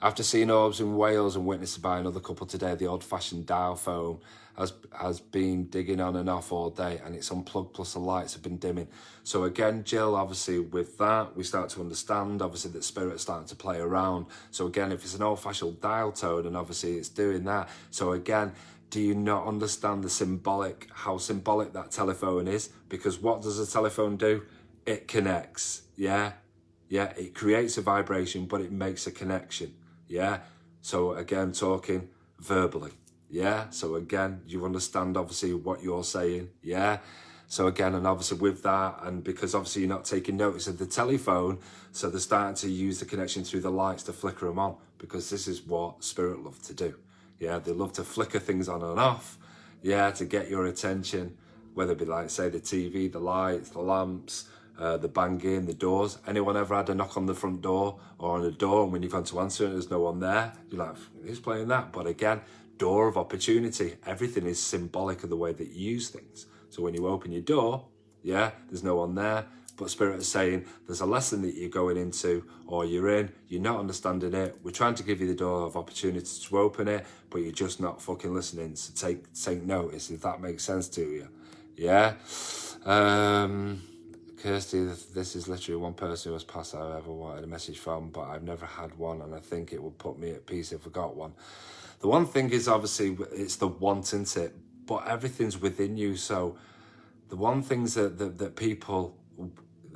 After seeing orbs in Wales and witnessed by another couple today, the old-fashioned dial phone has been digging on and off all day, and it's unplugged, plus the lights have been dimming. So again, Jill, obviously with that, we start to understand, obviously, that spirit's starting to play around. So again, if it's an old-fashioned dial tone, and obviously it's doing that. So again, do you not understand how symbolic that telephone is? Because what does a telephone do? It connects, yeah? Yeah, it creates a vibration, but it makes a connection, yeah? So again, talking verbally, yeah? So again, you understand obviously what you're saying, yeah? So again, and obviously with that, and because obviously you're not taking notice of the telephone, so they're starting to use the connection through the lights to flicker them on, because this is what spirit love to do. Yeah, they love to flicker things on and off, yeah, to get your attention, whether it be like, say, the TV, the lights, the lamps, the banging, the doors. Anyone ever had a knock on the front door or on the door, and when you've gone to answer it, there's no one there? You're like, who's playing that? But again, door of opportunity. Everything is symbolic of the way that you use things. So when you open your door, yeah, there's no one there, but spirit is saying there's a lesson that you're going into or you're in, you're not understanding it, we're trying to give you the door of opportunity to open it, but you're just not fucking listening. So take notice, if that makes sense to you. Yeah. Kirsty, this is literally one person who has passed I've ever wanted a message from, but I've never had one, and I think it would put me at peace if I got one. The one thing is, obviously, it's the want, isn't it? But everything's within you. So the one things that people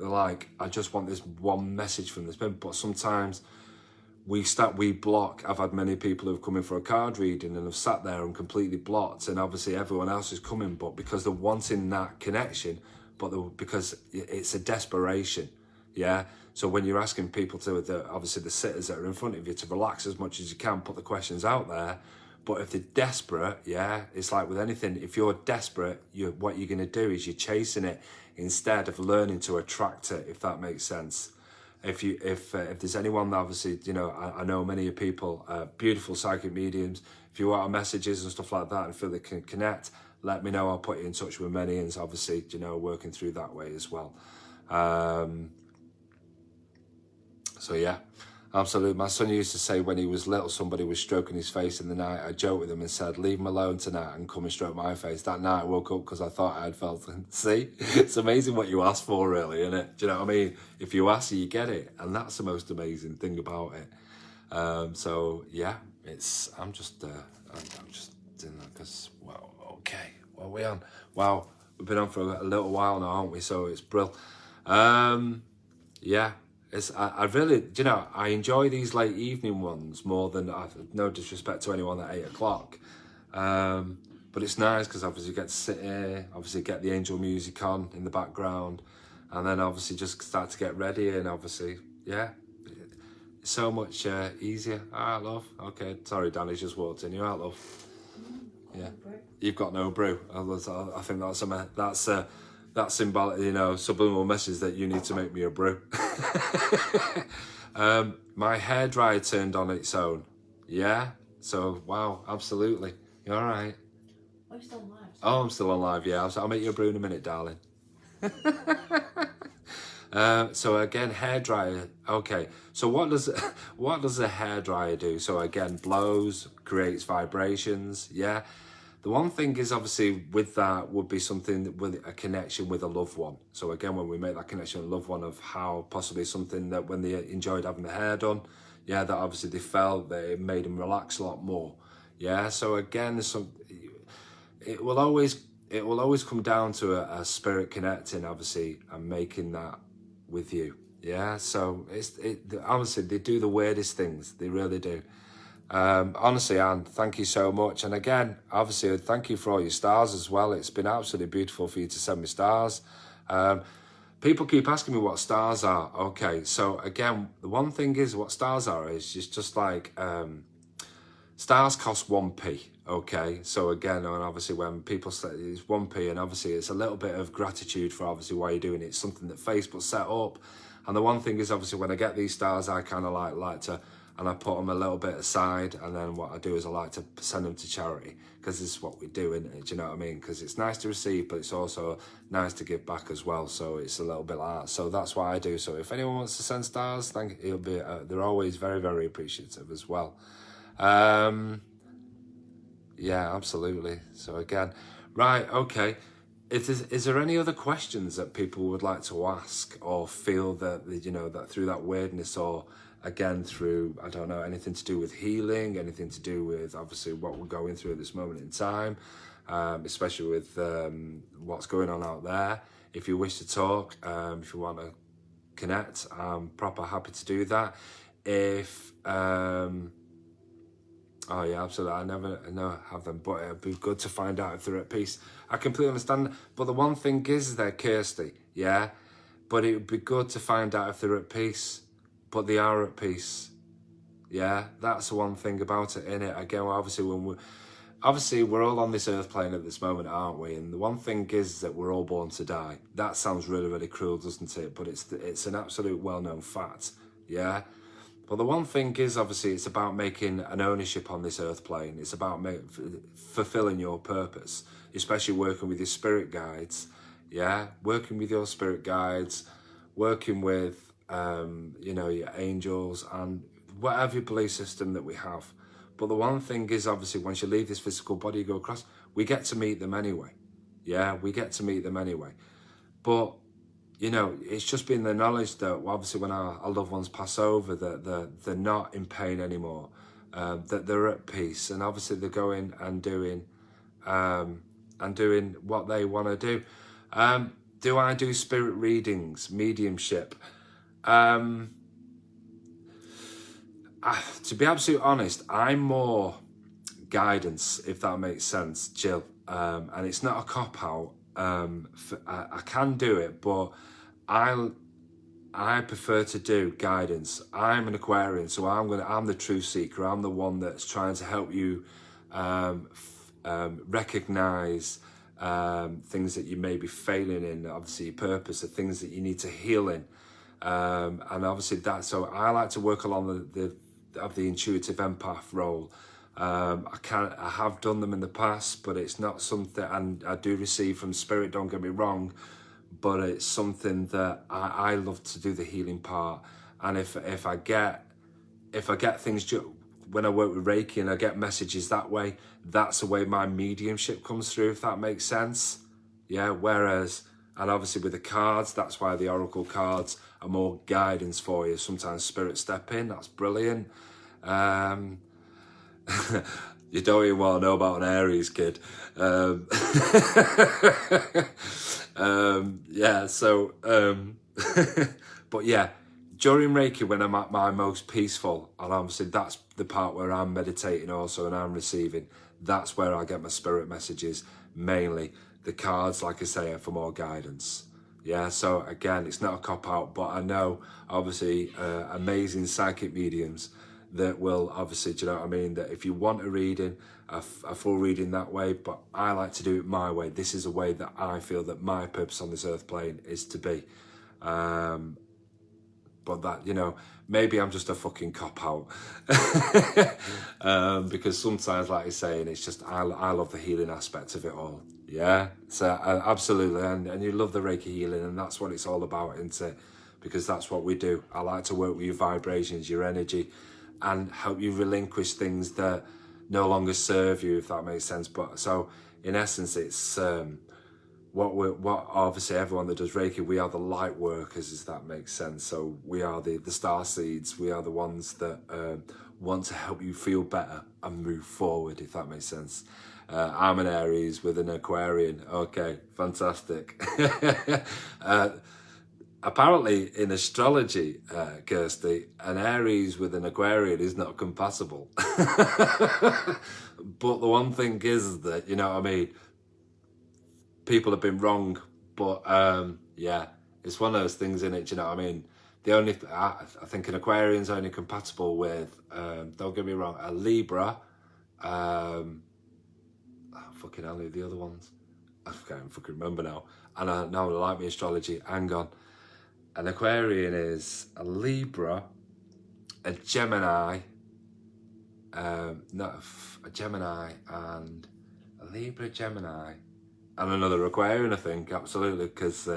are like, I just want this one message from this person. But sometimes we block. I've had many people who've come in for a card reading and have sat there and completely blocked, and obviously everyone else is coming, but because they're wanting that connection, but because it's a desperation, yeah? So when you're asking people to, obviously the sitters that are in front of you, to relax as much as you can, put the questions out there, but if they're desperate, yeah, it's like with anything, if you're desperate, what you're going to do is you're chasing it instead of learning to attract it, if that makes sense. If there's anyone that obviously, you know, I know many people, beautiful psychic mediums, if you want messages and stuff like that and feel they can connect, let me know. I'll put you in touch with many, and obviously, you know, working through that way as well. So yeah, absolutely. My son used to say when he was little, somebody was stroking his face in the night. I joked with him and said, leave him alone tonight and come and stroke my face. That night I woke up because I thought I had felt it. See, it's amazing what you ask for, really, isn't it? Do you know what I mean? If you ask, you get it. And that's the most amazing thing about it. So yeah, I'm just doing that because, well, okay, what are we on? Wow, we've been on for a little while now, haven't we? So it's brilliant. Yeah. I really, you know, I enjoy these late evening ones more than, no disrespect to anyone at 8 o'clock. But it's nice because obviously you get to sit here, obviously get the angel music on in the background, and then obviously just start to get ready, and obviously, yeah, it's so much easier. All right, love. Okay, sorry, Danny's just walked in. You all right, love? Yeah. You've got no brew. I think that's symbolic, you know, subliminal message that you need to make me a brew. My hairdryer turned on its own. Yeah. So wow, absolutely. You all right? Oh, you're still alive. Oh, I'm still alive. Yeah. I'll make you a brew in a minute, darling. So again, hairdryer. Okay. So what does a hairdryer do? So again, blows, creates vibrations. Yeah. The one thing is, obviously, with that would be something with a connection with a loved one. So again, when we make that connection with a loved one, of how possibly something that when they enjoyed having the hair done, yeah, that obviously they felt that it made them relax a lot more. Yeah. So again, it will always come down to a spirit connecting, obviously, and making that with you. Yeah. So honestly, they do the weirdest things. They really do. Honestly, Anne, thank you so much. And again, obviously, thank you for all your stars as well. It's been absolutely beautiful for you to send me stars. People keep asking me what stars are. Okay, so again, the one thing is what stars are is just like stars cost 1p. Okay, so again, and obviously when people say it's 1p, and obviously it's a little bit of gratitude for obviously why you're doing it. It's something that Facebook set up. And the one thing is, obviously, when I get these stars, I kind of like to, and I put them a little bit aside, and then what I do is I like to send them to charity, because this is what we do, isn't it? Do you know what I mean? Because it's nice to receive, but it's also nice to give back as well. So it's a little bit like that. So that's what I do. So if anyone wants to send stars, they're always very, very appreciative as well. Yeah, absolutely. So again, right, okay. Is there any other questions that people would like to ask, or feel that, you know, that through that weirdness, or again through, I don't know, anything to do with healing, anything to do with obviously what we're going through at this moment in time, especially with what's going on out there? If you wish to talk, if you want to connect, I'm proper happy to do that. If oh yeah, absolutely. I never have them, but it'd be good to find out if they're at peace. I completely understand. But the one thing is, they're Kirsty, yeah? But it would be good to find out if they're at peace. But they are at peace. Yeah? That's the one thing about it, innit? Again, obviously we're all on this earth plane at this moment, aren't we? And the one thing is that we're all born to die. That sounds really, really cruel, doesn't it? But it's an absolute well-known fact, yeah? But the one thing is, obviously, it's about making an ownership on this earth plane. It's about fulfilling your purpose, especially working with your spirit guides. Yeah, working with your spirit guides, working with, you know, your angels and whatever belief system that we have. But the one thing is, obviously, once you leave this physical body, you go across, we get to meet them anyway. Yeah, we get to meet them anyway. But you know, it's just been the knowledge that obviously when our loved ones pass over, that they're not in pain anymore, that they're at peace, and obviously they're going and doing what they want to do. Do I do spirit readings, mediumship? To be absolutely honest, I'm more guidance, if that makes sense, Jill. And it's not a cop-out. I can do it, but I prefer to do guidance. I'm an Aquarian, so I'm the truth seeker. I'm the one that's trying to help you recognize things that you may be failing in, obviously your purpose, the things that you need to heal in. And obviously so I like to work along the intuitive empath role. I have done them in the past, but it's not something, and I do receive from spirit, don't get me wrong, but it's something that I love to do the healing part. And if I get things, when I work with Reiki and I get messages that way, that's the way my mediumship comes through, if that makes sense. Yeah, whereas, and obviously with the cards, that's why the oracle cards are more guidance for you. Sometimes spirit step in, that's brilliant. You don't even want to know about an Aries, kid. Yeah, so, but yeah, during Reiki, when I'm at my most peaceful, and obviously that's the part where I'm meditating also and I'm receiving, that's where I get my spirit messages mainly. The cards, like I say, are for more guidance. Yeah, so again, it's not a cop-out, but I know, obviously, amazing psychic mediums that will, obviously, do you know what I mean, that if you want a reading, a full reading that way, but I like to do it my way. This is a way that I feel that my purpose on this earth plane is to be. But that, you know, maybe I'm just a fucking cop-out. Because sometimes, like you're saying, it's just, I love the healing aspect of it all. Yeah, so absolutely, and you love the Reiki healing, and that's what it's all about, isn't it? Because that's what we do. I like to work with your vibrations, your energy, and help you relinquish things that no longer serve you, if that makes sense. But so, in essence, it's what obviously everyone that does Reiki, we are the light workers, if that makes sense. So we are the star seeds. We are the ones that want to help you feel better and move forward, if that makes sense. I'm an Aries with an Aquarian. Okay, fantastic. Apparently, in astrology, Kirsty, an Aries with an Aquarian is not compatible. But the one thing is that, you know what I mean, people have been wrong, but yeah, it's one of those things, in it. Do you know what I mean? The only I think an Aquarian's only compatible with, don't get me wrong, a Libra. Fucking hell, the other ones, I can't fucking remember now. And I know I like my astrology. Hang on. An Aquarian is a Libra, a Gemini, not a Gemini, and a Libra, Gemini, and another Aquarian, I think, absolutely, because,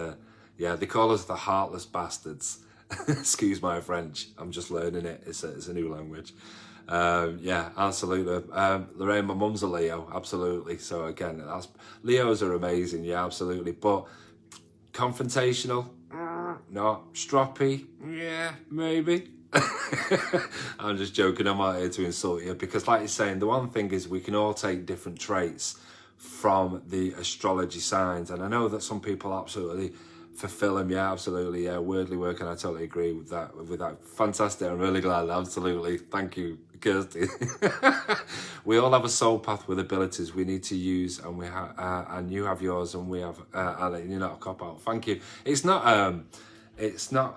yeah, they call us the heartless bastards. Excuse my French, I'm just learning it, it's a new language. Yeah, absolutely. Lorraine, my mum's a Leo, absolutely. So again, Leos are amazing, yeah, absolutely. But confrontational, no. Stroppy, yeah, maybe. I'm just joking, I'm not here to insult you, because like you're saying, the one thing is we can all take different traits from the astrology signs, and I know that some people absolutely fulfill them. Yeah, absolutely. Yeah, weirdly working. I totally agree with that. Fantastic. I'm really glad. Absolutely. Thank you, Kirsty. We all have a soul path with abilities we need to use, and we have, and you have yours, and we have. And you're not a cop out. Thank you. It's not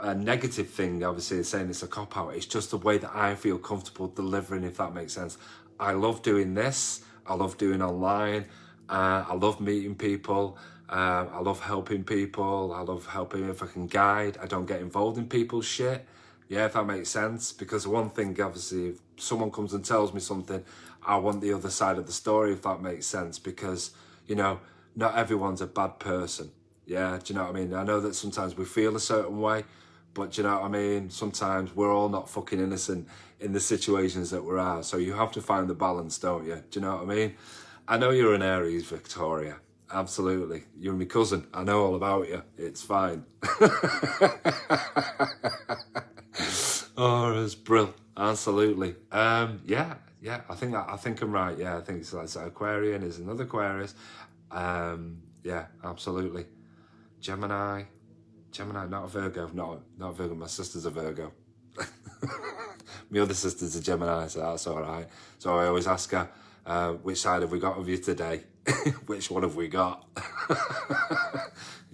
a negative thing. Obviously, saying it's a cop out. It's just the way that I feel comfortable delivering. If that makes sense. I love doing this. I love doing online. I love meeting people. I love helping people. I love helping if I can guide. I don't get involved in people's shit. Yeah, if that makes sense. Because one thing, obviously, if someone comes and tells me something, I want the other side of the story, if that makes sense. Because, you know, not everyone's a bad person. Yeah, do you know what I mean? I know that sometimes we feel a certain way, but do you know what I mean? Sometimes we're all not fucking innocent in the situations that we're at. So you have to find the balance, don't you? Do you know what I mean? I know you're an Aries, Victoria. Absolutely. You're my cousin. I know all about you. It's fine. Oh, it's brilliant. Absolutely. Yeah. I think I'm right. Yeah, I think it's like Aquarian is another Aquarius. Yeah, absolutely. Gemini, not a Virgo. Not a Virgo. My sister's a Virgo. My other sister's a Gemini, so that's all right. So I always ask her, which side have we got of you today? Which one have we got?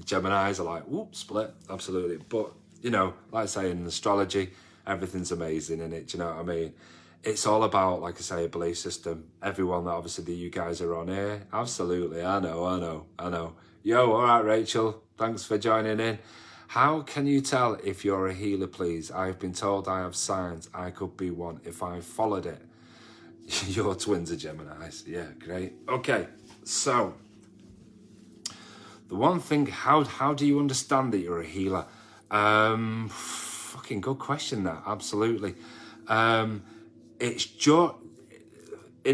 Geminis are like, whoop, split, absolutely. But, like I say, in astrology, everything's amazing in it, do you know what I mean? It's all about, like I say, a belief system. Everyone that obviously that you guys are on here, absolutely, I know. Yo, all right, Rachel, thanks for joining in. How can you tell if you're a healer, please? I've been told I have signs. I could be one if I followed it. Your twins are Geminis. Yeah, great. Okay, so the one thing, how do you understand that you're a healer? Fucking good question, that. Absolutely. In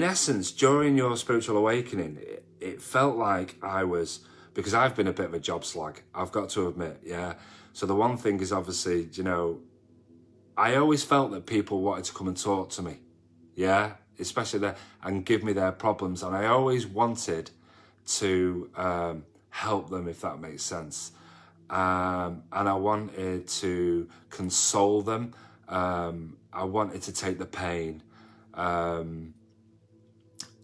essence, during your spiritual awakening, it felt like I was, because I've been a bit of a job slag, I've got to admit, yeah. So the one thing is obviously, I always felt that people wanted to come and talk to me, yeah, especially and give me their problems. And I always wanted to help them, if that makes sense. And I wanted to console them. I wanted to take the pain. I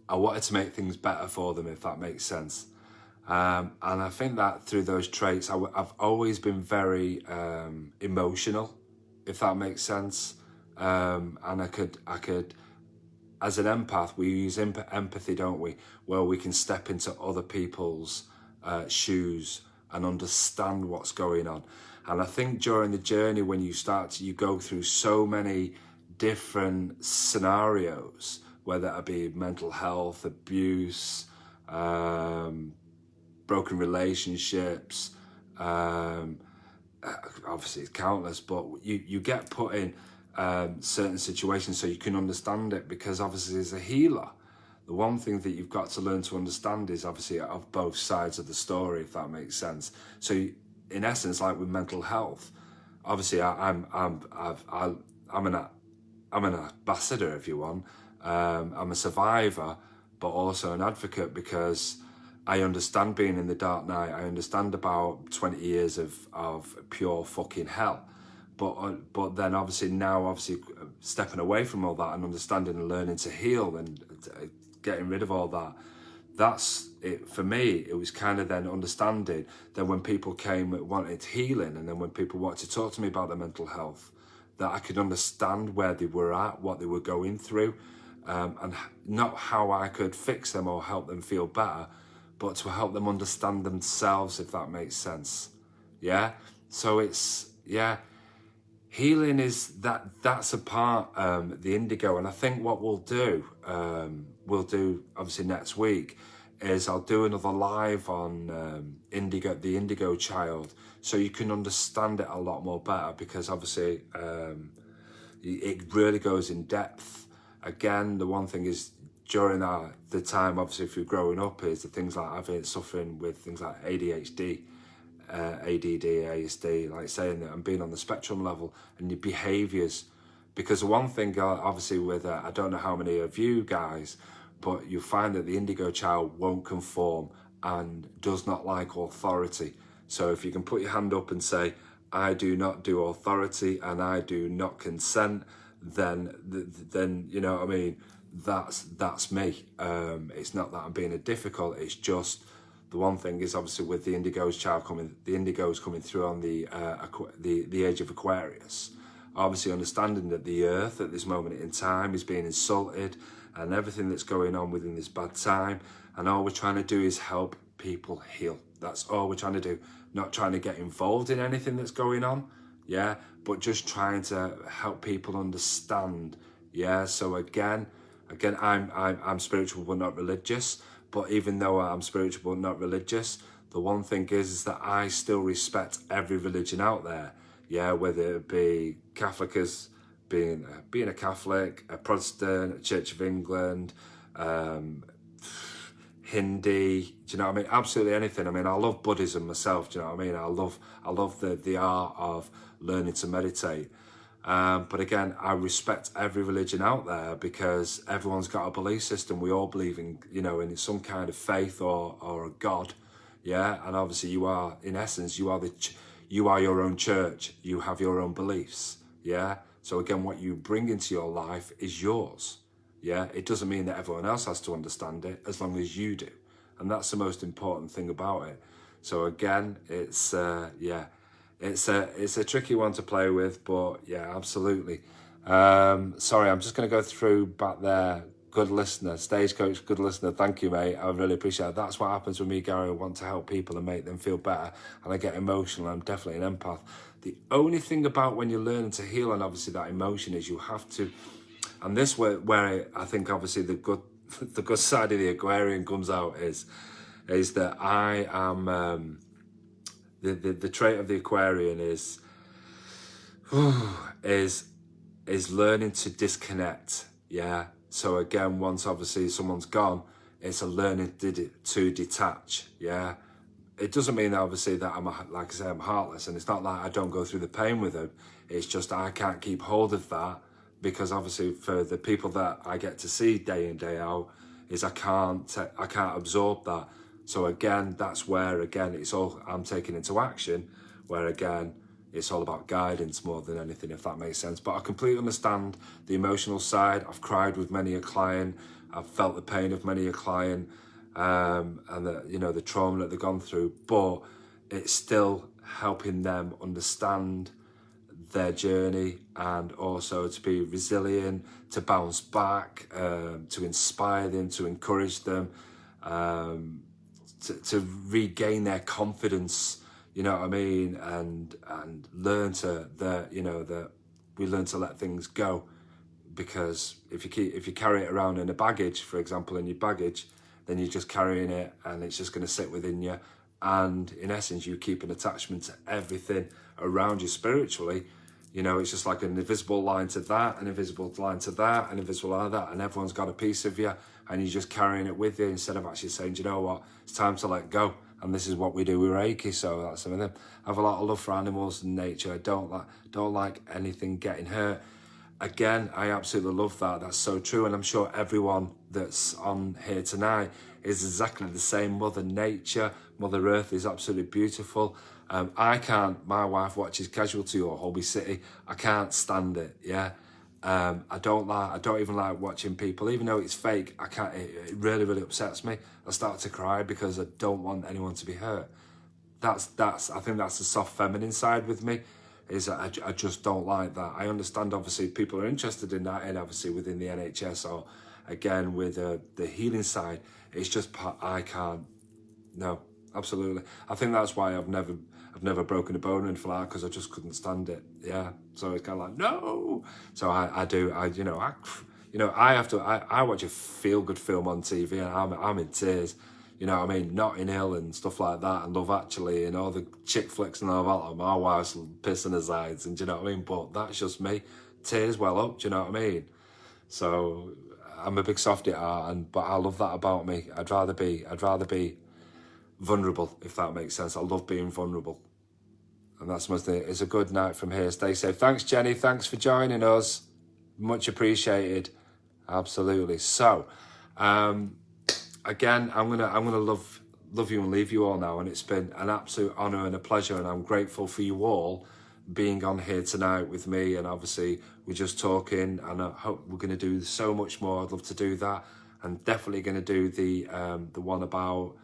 wanted to make things better for them, if that makes sense. And I think that through those traits, I've always been very emotional, if that makes sense. And I could, as an empath, we use empathy, don't we? Where we can step into other people's shoes and understand what's going on. And I think during the journey, when you go through so many different scenarios, whether it be mental health, abuse, broken relationships, obviously it's countless, but you get put in certain situations so you can understand it, because obviously as a healer, the one thing that you've got to learn to understand is obviously of both sides of the story, if that makes sense. So in essence, like with mental health, obviously I'm an ambassador, if you want. I'm a survivor, but also an advocate, because I understand being in the dark night. I understand about 20 years of pure fucking hell. But then obviously now stepping away from all that and understanding and learning to heal and getting rid of all that, that's it for me. It was kind of then understanding that when people came wanted healing, and then when people wanted to talk to me about their mental health, that I could understand where they were at, what they were going through, and not how I could fix them or help them feel better, but to help them understand themselves, if that makes sense. Yeah. So healing is that's a part, the indigo. And I think what we'll do obviously next week is I'll do another live on indigo, the indigo child, so you can understand it a lot more better, because obviously it really goes in depth. Again, the one thing is during the time, obviously, if you're growing up, is the things like having suffering with things like ADHD, ADD, ASD, like saying that, and being on the spectrum level, and your behaviours. Because the one thing, obviously, with I don't know how many of you guys, but you find that the indigo child won't conform and does not like authority. So if you can put your hand up and say, I do not do authority and I do not consent, then you know what I mean, that's me. It's not that I'm being difficult, it's just the one thing is obviously with the indigo's coming through on the age of Aquarius, obviously understanding that the earth at this moment in time is being insulted and everything that's going on within this bad time, and all we're trying to do is help people heal. That's all we're trying to do, not trying to get involved in anything that's going on, yeah, but just trying to help people understand, yeah. So again, I'm spiritual but not religious, but even though I'm spiritual but not religious, the one thing is that I still respect every religion out there, yeah, whether it be Catholic as being a Catholic, a Protestant, a Church of England, Hindi, do you know what I mean? Absolutely anything. I mean, I love Buddhism myself, do you know what I mean? I love the art of learning to meditate. But again, I respect every religion out there because everyone's got a belief system. We all believe in, you know, in some kind of faith or a God, yeah. And obviously, you are, in essence, you are your own church. You have your own beliefs, yeah. So again, what you bring into your life is yours, yeah. It doesn't mean that everyone else has to understand it, as long as you do, and that's the most important thing about it. So again, it's yeah. It's a tricky one to play with, but yeah, absolutely. Sorry, I'm just going to go through back there. Good listener, Stagecoach, good listener. Thank you, mate. I really appreciate it. That's what happens with me, Gary. I want to help people and make them feel better, and I get emotional. I'm definitely an empath. The only thing about when you're learning to heal, and obviously that emotion, is you have to, and this where I think obviously the good the good side of the Aquarian comes out is that I am. The trait of the Aquarian is learning to disconnect, yeah. So again, once obviously someone's gone, it's a learning to detach, yeah. It doesn't mean obviously that like I say, I'm heartless, and it's not like I don't go through the pain with them. It's just I can't keep hold of that, because obviously for the people that I get to see day in, day out, is I can't absorb that. So again, that's where, again, it's all I'm taking into action, where again, it's all about guidance more than anything, if that makes sense. But I completely understand the emotional side. I've cried with many a client. I've felt the pain of many a client, and the, you know, the trauma that they've gone through. But it's still helping them understand their journey, and also to be resilient, to bounce back, to inspire them, to encourage them, to regain their confidence, you know what I mean, and learn that we learn to let things go. Because if you carry it around in a baggage, for example, in your baggage, then you're just carrying it, and it's just going to sit within you, and in essence you keep an attachment to everything around you spiritually. You know, it's just like an invisible line to that, an invisible line to that, an invisible line to that, and everyone's got a piece of you, and you're just carrying it with you instead of actually saying, do you know what, it's time to let go. And this is what we do with Reiki, so that's some of them. I have a lot of love for animals and nature. I don't like anything getting hurt. Again, I absolutely love that. That's so true, and I'm sure everyone that's on here tonight is exactly the same. Mother Nature, Mother Earth is absolutely beautiful. I can't, my wife watches Casualty or Holby City. I can't stand it, yeah. I don't even like watching people, even though it's fake. I can't, it really, really upsets me. I start to cry because I don't want anyone to be hurt. I think that's the soft feminine side with me, is that I just don't like that. I understand obviously people are interested in that, and obviously within the NHS or again with the healing side, it's just I can't. No, absolutely. I think that's why I've never broken a bone or anything like that, because I just couldn't stand it. Yeah. So it's kind of like, no. So I watch a feel good film on TV and I'm in tears. You know what I mean? Notting Hill and stuff like that, and Love Actually, and all the chick flicks and all that. Like, my wife's pissing her sides, and do you know what I mean? But that's just me. Tears well up, do you know what I mean? So I'm a big softie at heart, but I love that about me. I'd rather be vulnerable, if that makes sense. I love being vulnerable. And that's most thing. It's a good night from here. Stay safe. Thanks, Jenny. Thanks for joining us. Much appreciated. Absolutely. So, again, I'm gonna love you and leave you all now. And it's been an absolute honour and a pleasure. And I'm grateful for you all being on here tonight with me. And obviously, we're just talking. And I hope we're going to do so much more. I'd love to do that. And definitely going to do the one about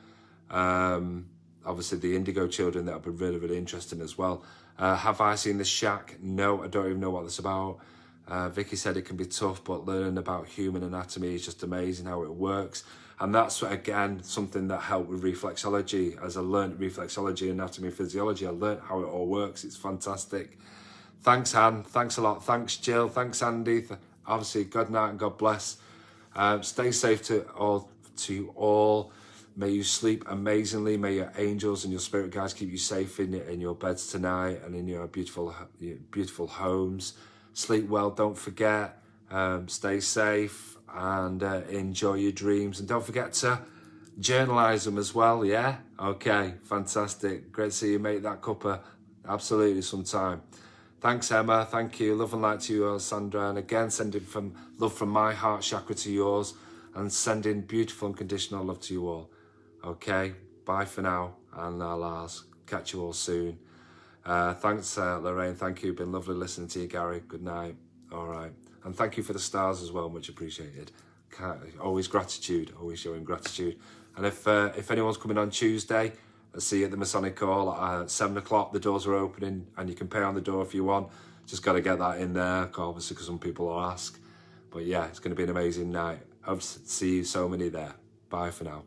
obviously the indigo children. That would be really, really interesting as well. Have I seen The Shack? No, I don't even know what that's about. Vicky said it can be tough, but learning about human anatomy is just amazing how it works. And that's, again, something that helped with reflexology. As I learned reflexology, anatomy, physiology, I learned how it all works. It's fantastic. Thanks, Han. Thanks a lot. Thanks, Jill. Thanks, Andy. Obviously, good night and God bless. Stay safe to you all. May you sleep amazingly. May your angels and your spirit guides keep you safe in your beds tonight and in your beautiful homes. Sleep well, don't forget. Stay safe and enjoy your dreams. And don't forget to journalise them as well, yeah? Okay, fantastic. Great to see you make that cuppa. Absolutely, sometime. Thanks, Emma. Thank you. Love and light to you, Sandra. And again, sending from love from my heart chakra to yours, and sending beautiful unconditional love to you all. Okay, bye for now, and I'll catch you all soon. Thanks, Lorraine. Thank you. Been lovely listening to you, Gary. Good night. All right. And thank you for the stars as well. Much appreciated. Always gratitude. Always showing gratitude. And if anyone's coming on Tuesday, I'll see you at the Masonic Hall at 7 o'clock. The doors are opening, and you can pay on the door if you want. Just got to get that in there, obviously, because some people will ask. But yeah, it's going to be an amazing night. Hope to see you so many there. Bye for now.